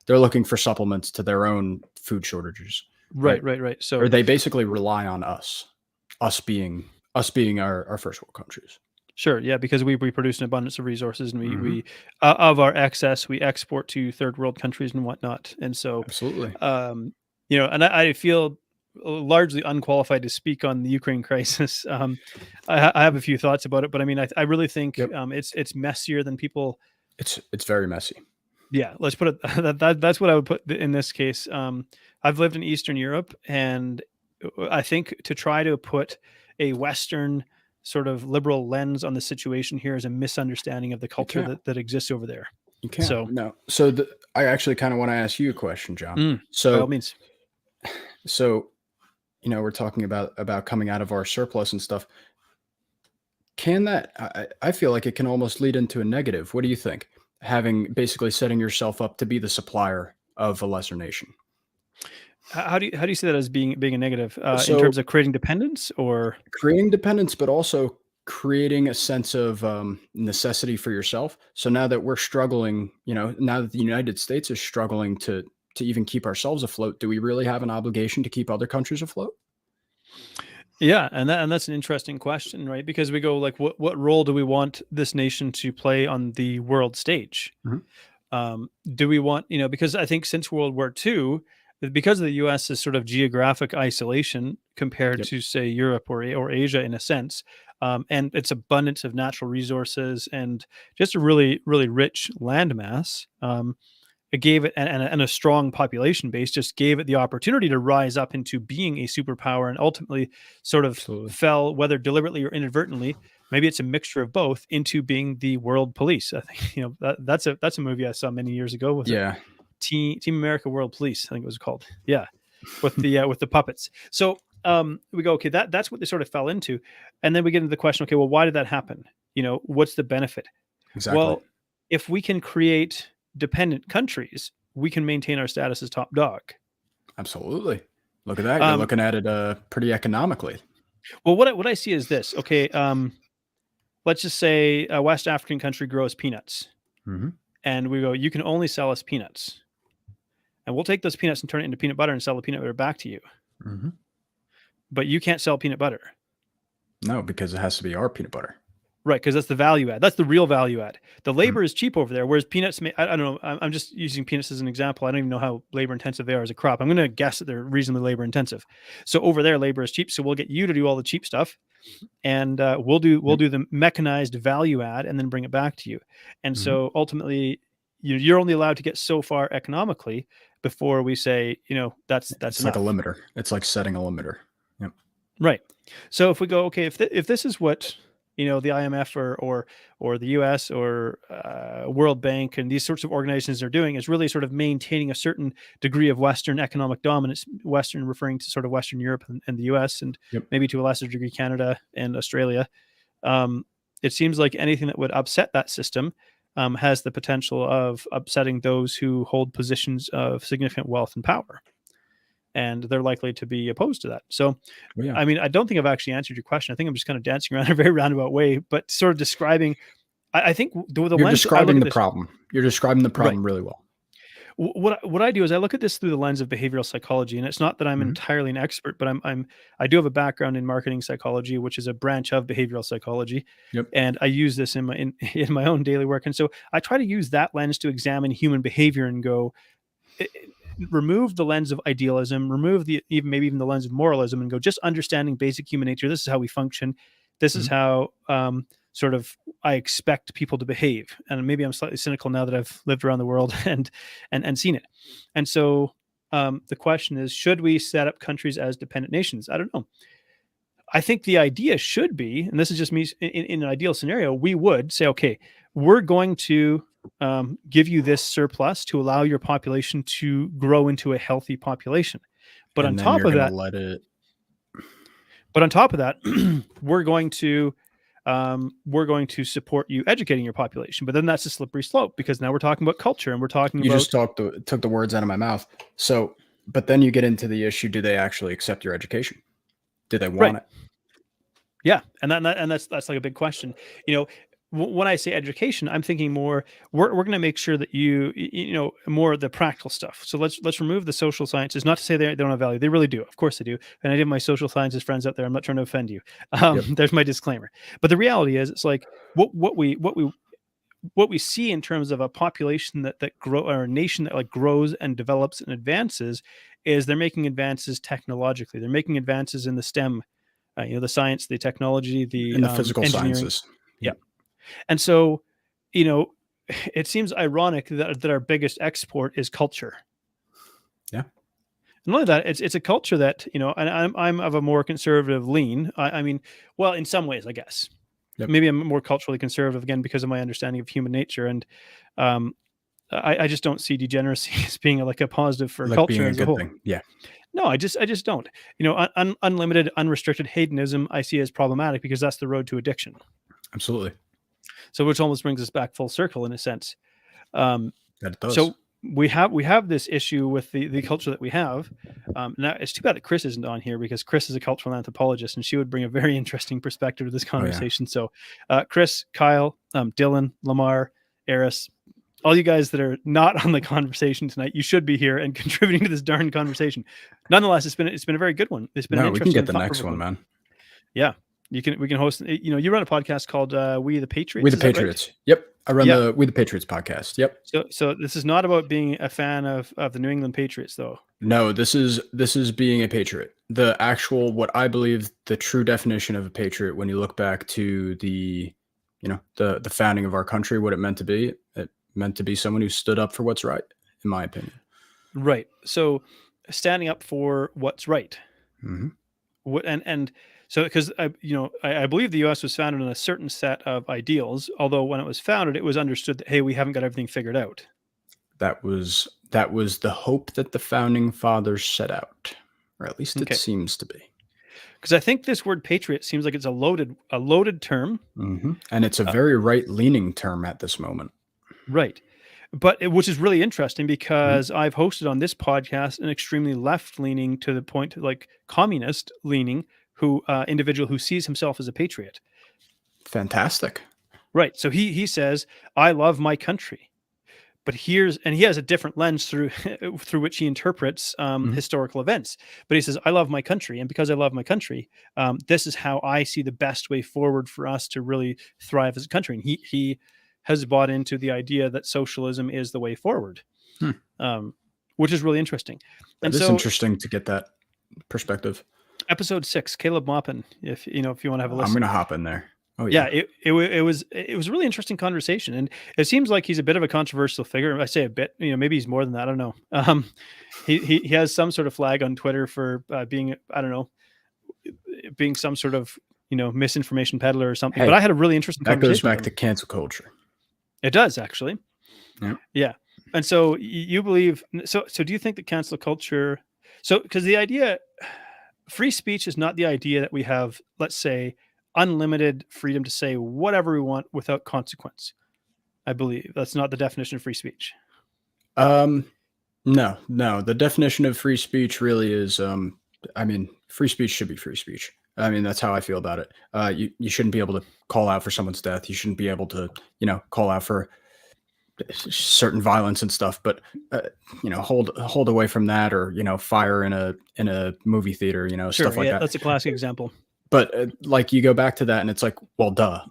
they're looking for supplements to their own food shortages, Right, right? right, right. Or So they basically rely on us being our first world countries. sure, yeah, because we produce an abundance of resources, and Hmm. we of our excess we export to third world countries and whatnot, and so, Absolutely. um, and I feel largely unqualified to speak on the Ukraine crisis. I have a few thoughts about it, but I mean, I really think Yep. it's messier than people. It's very messy. Yeah, let's put it that's what I would put in this case. I've lived in Eastern Europe, and I think to try to put a Western sort of liberal lens on the situation here is a misunderstanding of the You culture can't. that exists over there. You can't. So, No. So I actually kind of want to ask you a question, John. by all So means, so we're talking about coming out of our surplus and stuff. Can that I feel like it can almost lead into a negative. What do you think? Having basically setting yourself up to be the supplier of a lesser nation. how do you see that as being a negative in So terms of creating dependence or? creating dependence, but also creating a sense of necessity for yourself. So now that we're struggling, now that the United States is struggling to even keep ourselves afloat, do we really have an obligation to keep other countries afloat? Yeah, and that's an interesting question, right? Because we go like, what role do we want this nation to play on the world stage? Mhm. Do we want, because I think since World War II, because of the US's sort of geographic isolation compared Yep. to say Europe or Asia in a sense, and its abundance of natural resources and just a really really rich landmass, it gave it and a strong population base just gave it the opportunity to rise up into being a superpower, and ultimately sort of Absolutely. fell, whether deliberately or inadvertently, maybe it's a mixture of both, into being the world police. I think that's a movie I saw many years ago. Was it Yeah. Team America World Police? I think it was called. Yeah, with the puppets. So we go, okay, that's what they sort of fell into, and then we get into the question, okay, well, why did that happen? What's the benefit? Exactly. Well, if we can create dependent countries, we can maintain our status as top dog. Absolutely. Look at that. You're Um, looking at it pretty economically. well, what I see is this. Okay, let's just say a West African country grows peanuts, Hmm. and we go, you can only sell us peanuts. and we'll take those peanuts and turn it into peanut butter and sell the peanut butter back to you. Mm-hmm. But you can't sell peanut butter. No, because it has to be our peanut butter. Right, because that's the value add. That's the real value add. The labor is cheap over there, whereas peanuts, I don't know, I'm just using peanuts as an example. I don't even know how labor intensive they are as a crop. I'm going to guess that they're reasonably labor intensive. So over there, labor is cheap. So we'll get you to do all the cheap stuff, and we'll do the mechanized value add and then bring it back to you. And so ultimately, you're only allowed to get so far economically before we say, that's It's enough. like a limiter. It's like setting a limiter. Yep. Right. So if we go, okay, if this is what the IMF or the US or World Bank and these sorts of organizations are doing, is really sort of maintaining a certain degree of Western economic dominance, Western referring to sort of Western Europe and the US, and maybe to a lesser degree Canada and Australia. It seems like anything that would upset that system has the potential of upsetting those who hold positions of significant wealth and power. And they're likely to be opposed to that. So, I mean, I don't think I've actually answered your question. I think I'm just kind of dancing around in a very roundabout way, but sort of describing, I think you're describing the problem. You're describing the problem really well. What I do is I look at this through the lens of behavioral psychology, and it's not that I'm entirely an expert, but I do have a background in marketing psychology, which is a branch of behavioral psychology, and I use this in my own daily work. And so I try to use that lens to examine human behavior and go, remove the lens of idealism, remove maybe even the lens of moralism, and go just understanding basic human nature. This is how we function. This is how sort of I expect people to behave. And maybe I'm slightly cynical now that I've lived around the world and seen it. And so the question is, should we set up countries as dependent nations? I don't know. I think the idea should be, and this is just me in an ideal scenario, we would say, okay, we're going to give you this surplus to allow your population to grow into a healthy population. But on top of that, we're going to support you educating your population. But then that's a slippery slope, because now we're talking about culture, and we're talking about. You just took the words out of my mouth. So, but then you get into the issue: do they actually accept your education? Do they want it? Yeah, and that's like a big question. When I say education, I'm thinking more, we're going to make sure that you more of the practical stuff. So let's remove the social sciences. Not to say they don't have value. They really do. Of course they do. And I have my social sciences friends out there. I'm not trying to offend you. There's my disclaimer. But the reality is, it's like what we see in terms of a population that grow, or a nation that like grows and develops and advances, is they're making advances technologically. They're making advances in the STEM, the science, the technology, the physical sciences. Yeah. And so, it seems ironic that our biggest export is culture. Yeah. And only that, it's a culture that, and I'm of a more conservative lean. I mean, well, in some ways, I guess. Maybe I'm more culturally conservative, again, because of my understanding of human nature. And I just don't see degeneracy as being like a positive for culture as a whole. Thing. Yeah. No, I just don't. Unlimited, unrestricted hedonism I see as problematic, because that's the road to addiction. Absolutely. So, which almost brings us back full circle in a sense. That it does. So we have this issue with the culture that we have. Now it's too bad that Chris isn't on here, because Chris is a cultural anthropologist, and she would bring a very interesting perspective to this conversation. So, Chris, Kyle, Dylan, Lamar, Eris, all you guys that are not on the conversation tonight, you should be here and contributing to this darn conversation. Nonetheless, it's been a very good one. It's been an interesting. We can get the next one, man. Yeah. We can host, you run a podcast called We the Patriots. We the Patriots. Right? Yep. I run the We the Patriots podcast. Yep. So this is not about being a fan of the New England Patriots, though. No, this is being a patriot. The actual, what I believe the true definition of a patriot, when you look back to the founding of our country, what it meant to be someone who stood up for what's right, in my opinion. Right. So standing up for what's right. Mm-hmm. So, because I believe the U.S. was founded on a certain set of ideals, although when it was founded, it was understood that, hey, we haven't got everything figured out. That was the hope that the founding fathers set out, or at least it seems to be. Because I think this word patriot seems like it's a loaded term, and it's a very right-leaning term at this moment. Right. But which is really interesting, because I've hosted on this podcast an extremely left-leaning, to the point like communist-leaning individual who sees himself as a patriot. Fantastic. Right. So he says, I love my country. but he has a different lens through which he interprets historical events. But he says, I love my country, and because I love my country, this is how I see the best way forward for us to really thrive as a country. And he has bought into the idea that socialism is the way forward, which is really interesting. That is interesting to get that perspective. Episode 6, Caleb Maupin, if you want to have a listen. I'm going to hop in there. Oh yeah. It was a really interesting conversation, and it seems like he's a bit of a controversial figure. I say a bit, maybe he's more than that. I don't know. He has some sort of flag on Twitter for being, I don't know, being some sort of misinformation peddler or something. But I had a really interesting conversation. That goes back to cancel culture. It does, actually. Yeah. And so you believe so do you think that cancel culture? So because the idea, free speech is not the idea that we have, let's say, unlimited freedom to say whatever we want without consequence. I believe that's not the definition of free speech. No. The definition of free speech really is, free speech should be free speech. I mean, that's how I feel about it. You shouldn't be able to call out for someone's death. You shouldn't be able to, call out for certain violence and stuff, but hold away from that, or fire in a movie theater, stuff like that. That's a classic example. But like you go back to that and it's like, well, duh,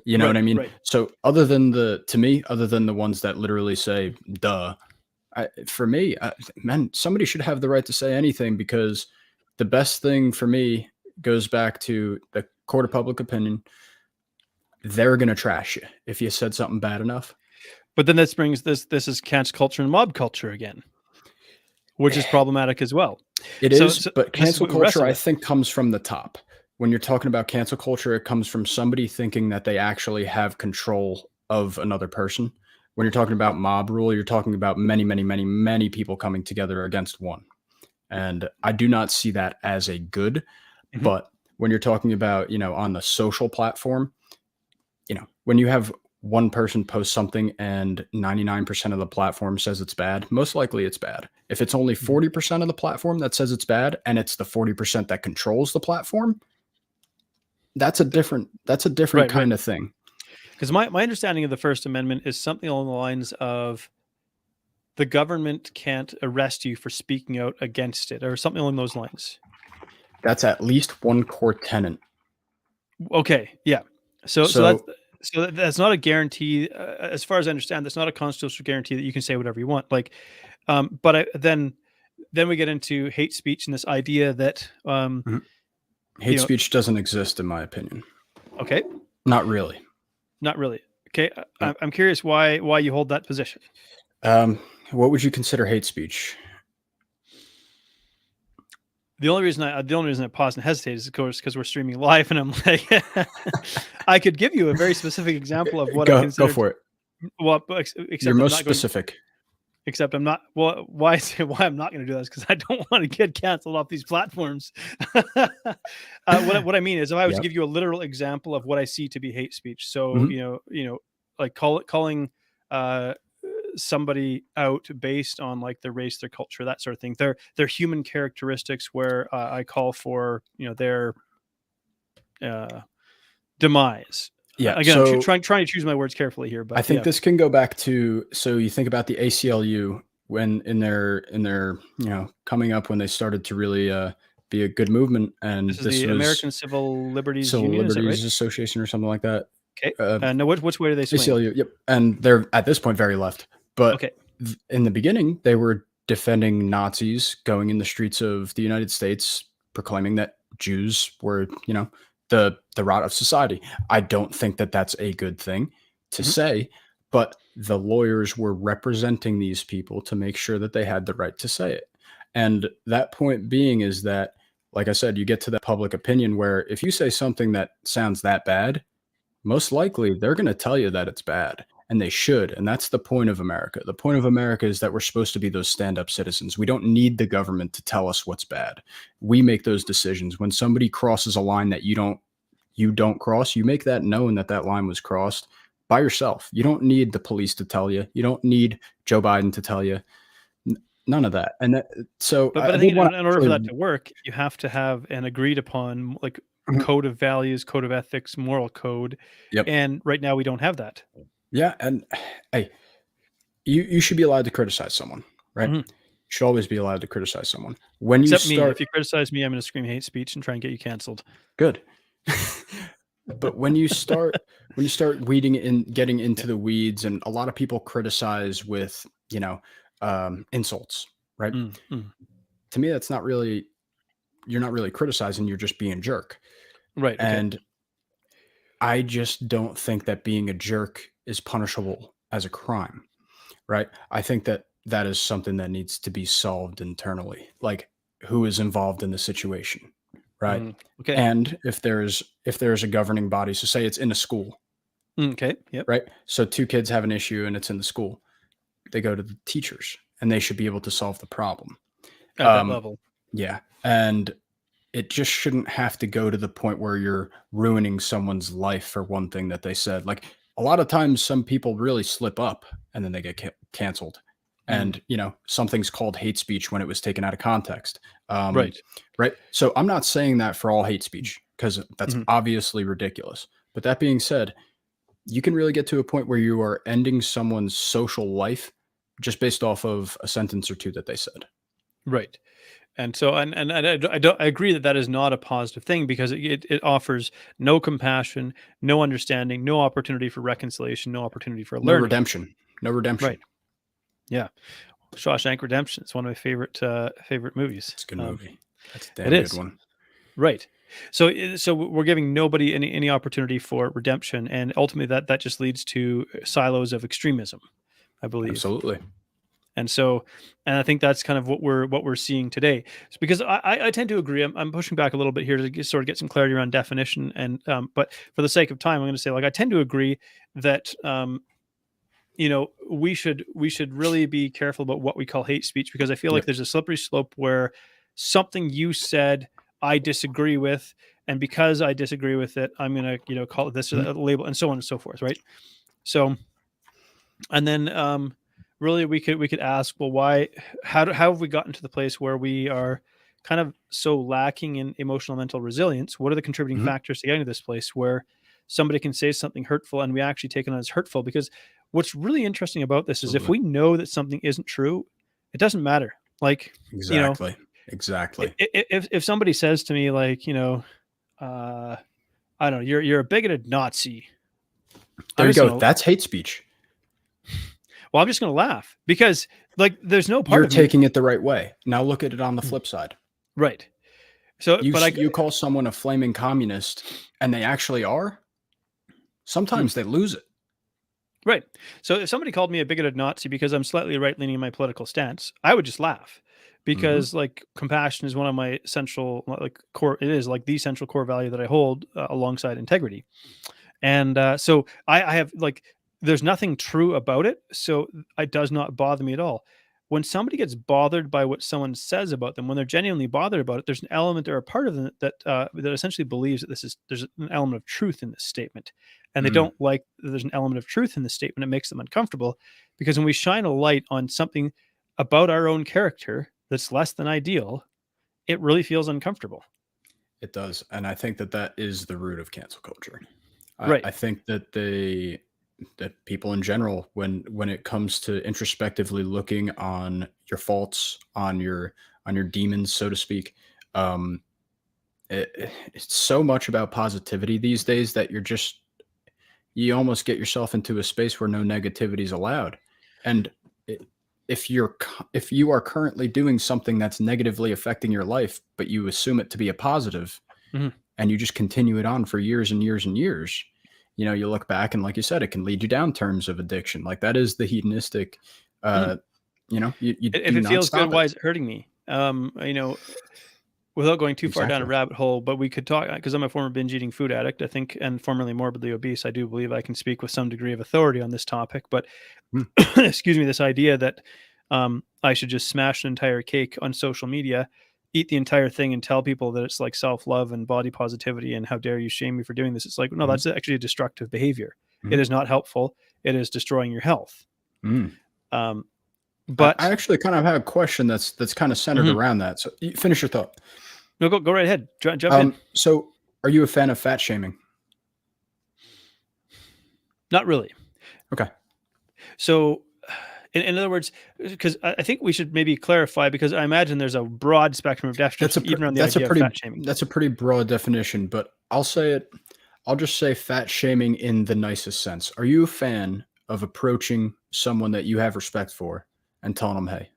you know what I mean? Right. So other than the ones that literally say duh, for me, somebody should have the right to say anything, because the best thing for me goes back to the court of public opinion. They're going to trash you if you said something bad enough. But then this brings this is cancel culture and mob culture again, which is problematic as well. It is, but cancel culture, I think, comes from the top. When you're talking about cancel culture, it comes from somebody thinking that they actually have control of another person. When you're talking about mob rule, you're talking about many, many, many, many people coming together against one. And I do not see that as a good. Mm-hmm. But when you're talking about, on the social platform, when you have one person post something and 99% of the platform says it's bad, most likely it's bad. If it's only 40% of the platform that says it's bad, and it's the 40% that controls the platform, that's a different kind of thing. Because my understanding of the First Amendment is something along the lines of the government can't arrest you for speaking out against it, or something along those lines. That's at least one core tenet. Okay, yeah. So that's not a guarantee, as far as I understand. That's not a constitutional guarantee that you can say whatever you want. Like, then we get into hate speech and this idea that hate speech doesn't exist, in my opinion. Okay, not really. Okay, I'm curious why you hold that position. What would you consider hate speech? The only reason I pause and hesitate is, of course, because we're streaming live, and I'm like, I could give you a very specific example of what I consider. Go for it. Well, except you're most specific. Except I'm not. Well, why I'm not going to do that is because I don't want to get canceled off these platforms. What I mean is, if I was to give you a literal example of what I see to be hate speech, so like calling somebody out based on like their race, their culture, that sort of thing. They're human characteristics where I call for their demise. Yeah. Again, I'm trying to choose my words carefully here, but I think this can go back to, so you think about the ACLU when in their coming up, when they started to really be a good movement, and this was American Civil Liberties Union, Liberties Association or something like that. Okay. Now which way do they swing? ACLU, yep. And they're at this point very left. But in the beginning, they were defending Nazis going in the streets of the United States, proclaiming that Jews were, the rot of society. I don't think that that's a good thing to say, but the lawyers were representing these people to make sure that they had the right to say it. And that point being is that, like I said, you get to that public opinion where if you say something that sounds that bad, most likely they're going to tell you that it's bad, and they should. And that's the point of America. The point of America is that we're supposed to be those stand-up citizens. We don't need the government to tell us what's bad. We make those decisions. When somebody crosses a line that you don't cross, you make that known that line was crossed by yourself. You don't need the police to tell you. You don't need Joe Biden to tell you. None of that. And but I think in order for that to work, you have to have an agreed upon code of values, code of ethics, moral code. Yep. And right now we don't have that. Yeah. And hey, you should be allowed to criticize someone, right? Mhm. You should always be allowed to criticize someone. When you Except me. start If you criticize me, I'm going to scream hate speech and try and get you canceled. good. But when you start weeding in getting into Yeah. the weeds, and a lot of people criticize with, insults, right? Mm, mm. To me, that's not really you're not really criticizing, you're just being a jerk. Right. Okay. And I just don't think that being a jerk is punishable as a crime, right? I think that that is something that needs to be solved internally. Like, who is involved in the situation, right? Okay. And if there's a governing body, so say it's in a school, Okay. Yep. right? So two kids have an issue and it's in the school. They go to the teachers and they should be able to solve the problem. At that Um, level. yeah. And it just shouldn't have to go to the point where you're ruining someone's life for one thing that they said. Like, a lot of times, some people really slip up and then they get canceled. And, something's called hate speech when it was taken out of context. Right. Right. So I'm not saying that for all hate speech, because that's Mhm. obviously ridiculous. But that being said, you can really get to a point where you are ending someone's social life just based off of a sentence or two that they said. Right. And so, and I agree that that is not a positive thing, because it offers no compassion, no understanding, no opportunity for reconciliation, no opportunity for No learning. redemption. No redemption. Right. Yeah. Shawshank Redemption. It's one of my favorite movies. It's a good movie. That's a It damn good is. one. Right. So we're giving nobody any opportunity for redemption, and ultimately that just leads to silos of extremism, I believe. Absolutely. And so, and I think that's kind of what we're seeing today. It's because I tend to agree. I'm pushing back a little bit here to sort of get some clarity around definition, and but for the sake of time, I'm going to say, like, I tend to agree that we should really be careful about what we call hate speech, because I feel like Yep. there's a slippery slope where something you said I disagree with, and because I disagree with it, I'm going to call it this or that label, and so on and so forth, right? So, and then really we could ask, well, why, how have we gotten to the place where we are kind of so lacking in emotional mental resilience? What are the contributing Mhm. factors to getting to this place where somebody can say something hurtful and we actually take it on as hurtful? Because what's really interesting about this is, if Absolutely. we know that something isn't true, it doesn't matter. Like, Exactly. Exactly. if somebody says to me, like, uh I don't know, you're a bigoted Nazi, There I'm you just go. gonna That's hate speech. I'm just gonna laugh, because, like, there's no part You're of me. taking it the right way. Now look at it on the Mm, flip side. right. So, You but you call someone a flaming communist and they actually are, mm, sometimes they lose it. right. So if somebody called me a bigoted Nazi because I'm slightly right leaning in my political stance, I would just laugh, Mhm. because, like, compassion is one of my central, like, core. It is like the central core value that I hold, alongside integrity. And so I have, like, there's nothing true about it, so it does not bother me at all. When somebody gets bothered by what someone says about them, when they're genuinely bothered about it, there's an element or a part of them that essentially believes that there's an element of truth in this statement, and they Mm. don't like that there's an element of truth in this statement. It makes them uncomfortable, because when we shine a light on something about our own character that's less than ideal, it really feels uncomfortable. It does, and I think that that is the root of cancel culture. Right. I think that that people in general, when it comes to introspectively looking on your faults, on your demons, so to speak, um, it's so much about positivity these days that you almost get yourself into a space where no negativity is allowed. And I if you are currently doing something that's negatively affecting your life, but you assume it to be a positive, Mhm. and you just continue it on for years and years and years, you look back and, like you said, it can lead you down terms of addiction. Like, that is the hedonistic, Mhm. uh, you If do it not feels good, stop it. why is it hurting me? Without going too far down a Exactly. rabbit hole, but we could talk, because I'm a former binge eating food addict, I think, and formerly morbidly obese. I do believe I can speak with some degree of authority on this topic. But Mm, excuse me, this idea that I should just smash an entire cake on social media, eat the entire thing, and tell people that it's like self love and body positivity, and how dare you shame me for doing this? It's like, no, mhm, that's actually a destructive behavior. It mhm, is not helpful. It is destroying your health. mm. Um, I but actually kind of have a question that's kind of centered mhm. around that. So you finish your thought. No, go right ahead. Jump in. So are you a fan of fat shaming? Not really. Okay. So In other words, because I think we should maybe clarify, because I imagine there's a broad spectrum of definitions even around the idea of fat shaming. That's a pretty broad definition, but I'll just say fat shaming in the nicest sense. Are you a fan of approaching someone that you have respect for and telling them, hey,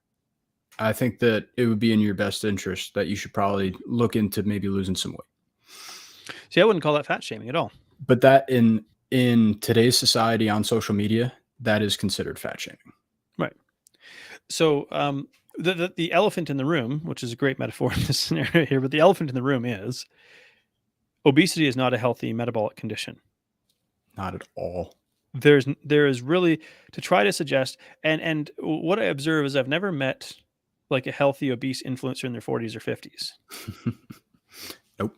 I think that it would be in your best interest that you should probably look into maybe losing some weight? See, I wouldn't call that fat shaming at all. But that in today's society on social media, that is considered fat shaming. Right. So the elephant in the room, which is a great metaphor in this scenario here, but the elephant in the room is obesity is not a healthy metabolic condition. Not at all. There is really, to try to suggest, and what I observe is I've never met like a healthy obese influencer in their 40s or 50s. Nope.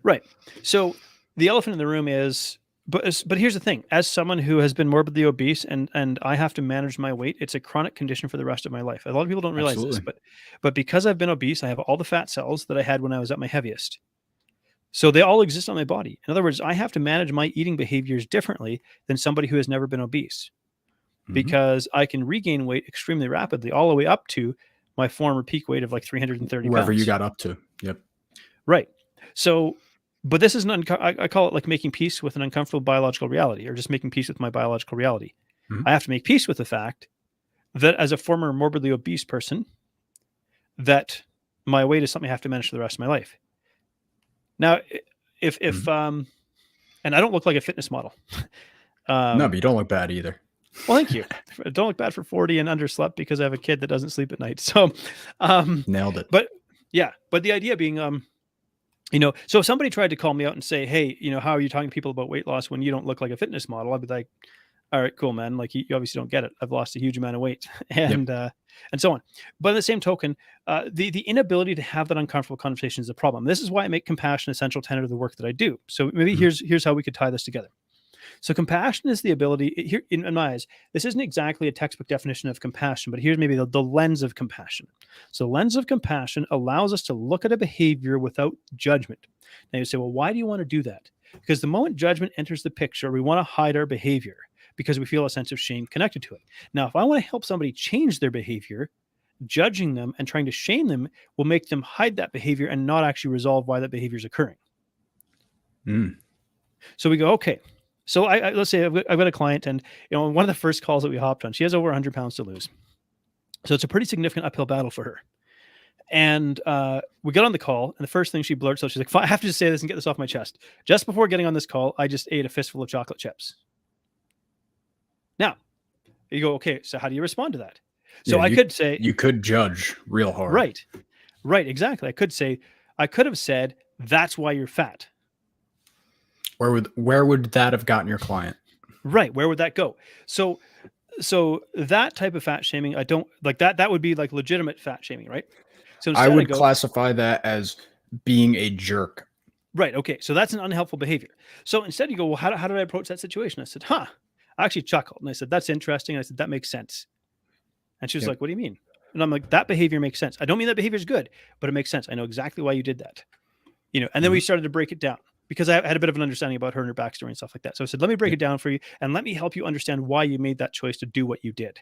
Right. So the elephant in the room is, but here's the thing: as someone who has been morbidly obese and I have to manage my weight, it's a chronic condition for the rest of my life. A lot of people don't realize this, but because I've been obese, I have all the fat cells that I had when I was at my heaviest. So they all exist on my body. In other words, I have to manage my eating behaviors differently than somebody who has never been obese, because I can regain weight extremely rapidly, all the way up to my former peak weight of like 330 Wherever pounds. you got up to. Yep. Right. So, but this is I call it like making peace with an uncomfortable biological reality, or just making peace with my biological reality. I have to make peace with the fact that as a former morbidly obese person, that my weight is something I have to manage for the rest of my life. Now, if and I don't look like a fitness model. No, but you don't look bad either. Well, thank you. I don't look bad for 40 and underslept because I have a kid that doesn't sleep at night. So, nailed it. But yeah, but the idea being, so if somebody tried to call me out and say, hey, how are you talking to people about weight loss when you don't look like a fitness model? I'd be like, all right, cool, man. Like you obviously don't get it. I've lost a huge amount of weight and so on. But in the same token, the inability to have that uncomfortable conversation is a problem. This is why I make compassion an essential tenet of the work that I do. So maybe here's how we could tie this together. So compassion is the ability, here in my eyes, this isn't exactly a textbook definition of compassion, but here's maybe the lens of compassion. So the lens of compassion allows us to look at a behavior without judgment. Now you say, well, why do you want to do that? Because the moment judgment enters the picture, we want to hide our behavior because we feel a sense of shame connected to it. Now, if I want to help somebody change their behavior, judging them and trying to shame them will make them hide that behavior and not actually resolve why that behavior is occurring. So we go, okay. So let's say I've got a client, and one of the first calls that we hopped on, she has over 100 pounds to lose. So it's a pretty significant uphill battle for her. And we got on the call, and the first thing she blurts out, she's like, I have to just say this and get this off my chest. Just before getting on this call, I just ate a fistful of chocolate chips. Now, you go, okay, so how do you respond to that? So I could say... You could judge real hard. Right, exactly. I could have said, that's why you're fat. Where would that have gotten your client? Right. Where would that go? So that type of fat shaming, I don't like that. That would be like legitimate fat shaming, right? So I would classify that as being a jerk. Right. Okay. So that's an unhelpful behavior. So instead you go, well, how did I approach that situation? I said, I actually chuckled. And I said, that's interesting. And I said, that makes sense. And she was like, what do you mean? And I'm like, that behavior makes sense. I don't mean that behavior is good, but it makes sense. I know exactly why you did that. And then we started to break it down, because I had a bit of an understanding about her and her backstory and stuff like that. So I said, let me break it down for you and let me help you understand why you made that choice to do what you did.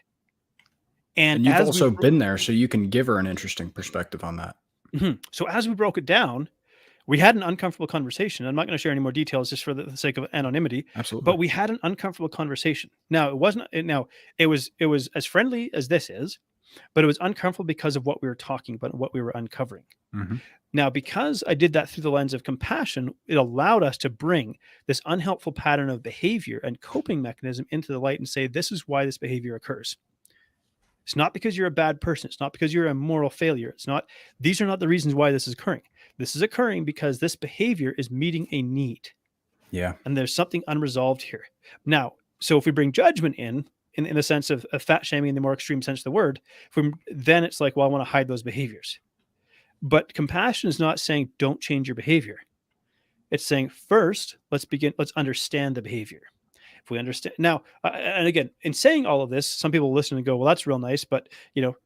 And you've also been there, so you can give her an interesting perspective on that. So as we broke it down, we had an uncomfortable conversation. I'm not going to share any more details just for the sake of anonymity. Absolutely. But we had an uncomfortable conversation. Now, it was as friendly as this is, but it was uncomfortable because of what we were talking about and what we were uncovering. Now, because I did that through the lens of compassion, it allowed us to bring this unhelpful pattern of behavior and coping mechanism into the light and say, this is why this behavior occurs. It's not because you're a bad person. It's not because you're a moral failure. These are not the reasons why this is occurring. This is occurring because this behavior is meeting a need. Yeah. And there's something unresolved here. Now, so if we bring judgment in the sense of fat shaming in the more extreme sense of the word, then it's like, well, I want to hide those behaviors. But compassion is not saying don't change your behavior. It's saying first, let's understand the behavior. If we understand now, and again, in saying all of this, some people listen and go, well, that's real nice, but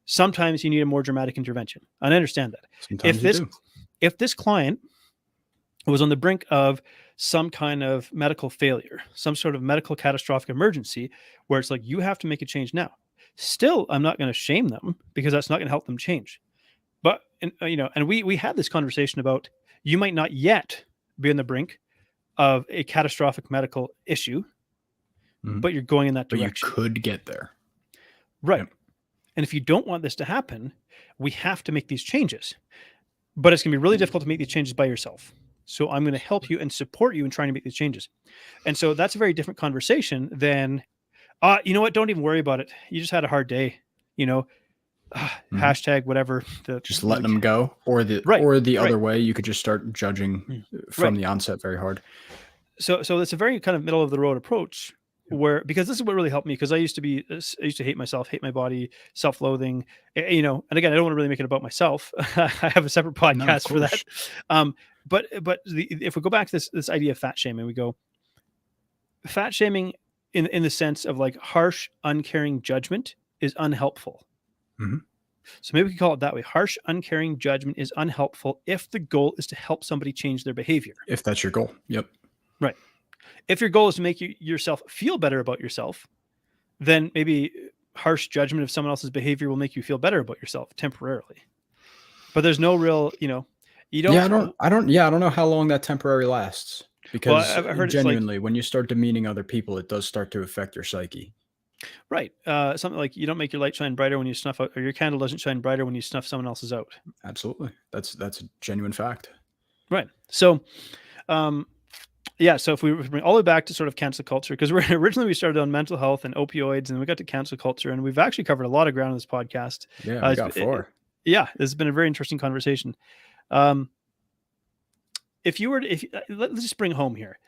sometimes you need a more dramatic intervention. And I understand that. Sometimes if this client was on the brink of some kind of medical failure, some sort of medical catastrophic emergency where it's like, you have to make a change now. Still, I'm not going to shame them because that's not going to help them change. But, and we had this conversation about, you might not yet be on the brink of a catastrophic medical issue, but you're going in that direction. But you could get there. Right. Yep. And if you don't want this to happen, we have to make these changes. But it's going to be really difficult to make these changes by yourself. So I'm going to help you and support you in trying to make these changes. And so that's a very different conversation than, you know what, don't even worry about it. You just had a hard day, hashtag whatever. Just letting them go. Or the other way, you could just start judging from the onset very hard. So it's a very kind of middle of the road approach, because this is what really helped me, because I used to hate myself, hate my body, self-loathing, and again, I don't want to really make it about myself. I have a separate podcast for that. But if we go back to this idea of fat shaming, we go fat shaming in the sense of like harsh, uncaring judgment is unhelpful. So maybe we can call it that way. Harsh, uncaring judgment is unhelpful if the goal is to help somebody change their behavior. If that's your goal. Yep. Right. If your goal is to make yourself feel better about yourself, then maybe harsh judgment of someone else's behavior will make you feel better about yourself temporarily. But there's no real, you don't. Yeah, I don't know how long that temporary lasts, because I've heard genuinely, when you start demeaning other people, it does start to affect your psyche. Right. Something like, you don't make your light shine brighter when you snuff out, or your candle doesn't shine brighter when you snuff someone else's out. Absolutely. That's a genuine fact. Right. So, so if we bring all the way back to sort of cancel culture, because originally we started on mental health and opioids, and we got to cancel culture, and we've actually covered a lot of ground on this podcast. Yeah, we got 4. This has been a very interesting conversation. Let's just bring home here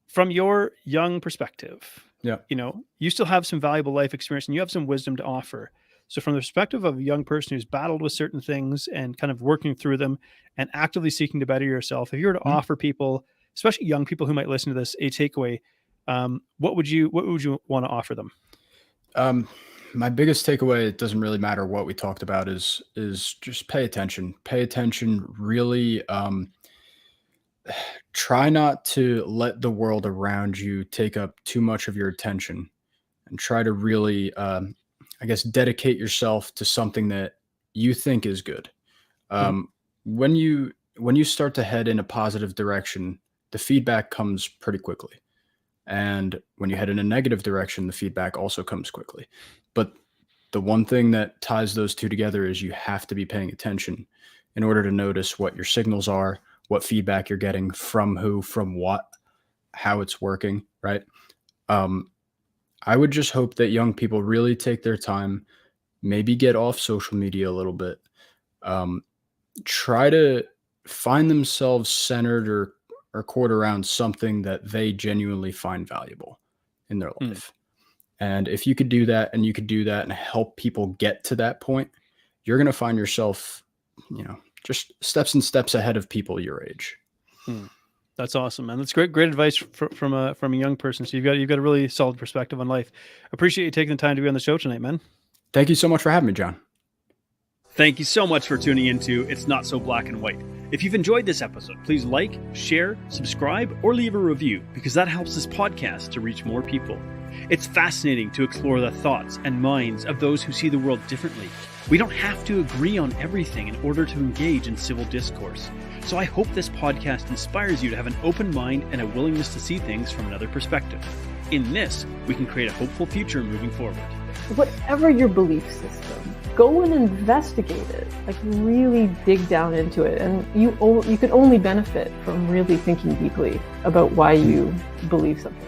from your young perspective. Yeah. You still have some valuable life experience and you have some wisdom to offer. So from the perspective of a young person who's battled with certain things and kind of working through them and actively seeking to better yourself, if you were to offer people, especially young people who might listen to this, a takeaway, what would you want to offer them? My biggest takeaway, it doesn't really matter what we talked about, is just pay attention. Pay attention, really. Try not to let the world around you take up too much of your attention, and try to really, dedicate yourself to something that you think is good. When you start to head in a positive direction, the feedback comes pretty quickly. And when you head in a negative direction, the feedback also comes quickly. But the one thing that ties those two together is you have to be paying attention in order to notice what your signals are, what feedback you're getting from who, from what, how it's working, right? I would just hope that young people really take their time, maybe get off social media a little bit, try to find themselves centered or cored around something that they genuinely find valuable in their life. And if you could do that, and help people get to that point, you're going to find yourself, just steps and steps ahead of people your age. That's awesome, man. That's great advice from a young person. So you've got a really solid perspective on life. Appreciate you taking the time to be on the show tonight, man. Thank you so much for having me, John. Thank you so much for tuning into It's Not So Black and White. If you've enjoyed this episode, please like, share, subscribe, or leave a review, because that helps this podcast to reach more people. It's fascinating to explore the thoughts and minds of those who see the world differently. We don't have to agree on everything in order to engage in civil discourse. So I hope this podcast inspires you to have an open mind and a willingness to see things from another perspective. In this, we can create a hopeful future moving forward. Whatever your belief system, go and investigate it. Like, really dig down into it. And you can only benefit from really thinking deeply about why you believe something.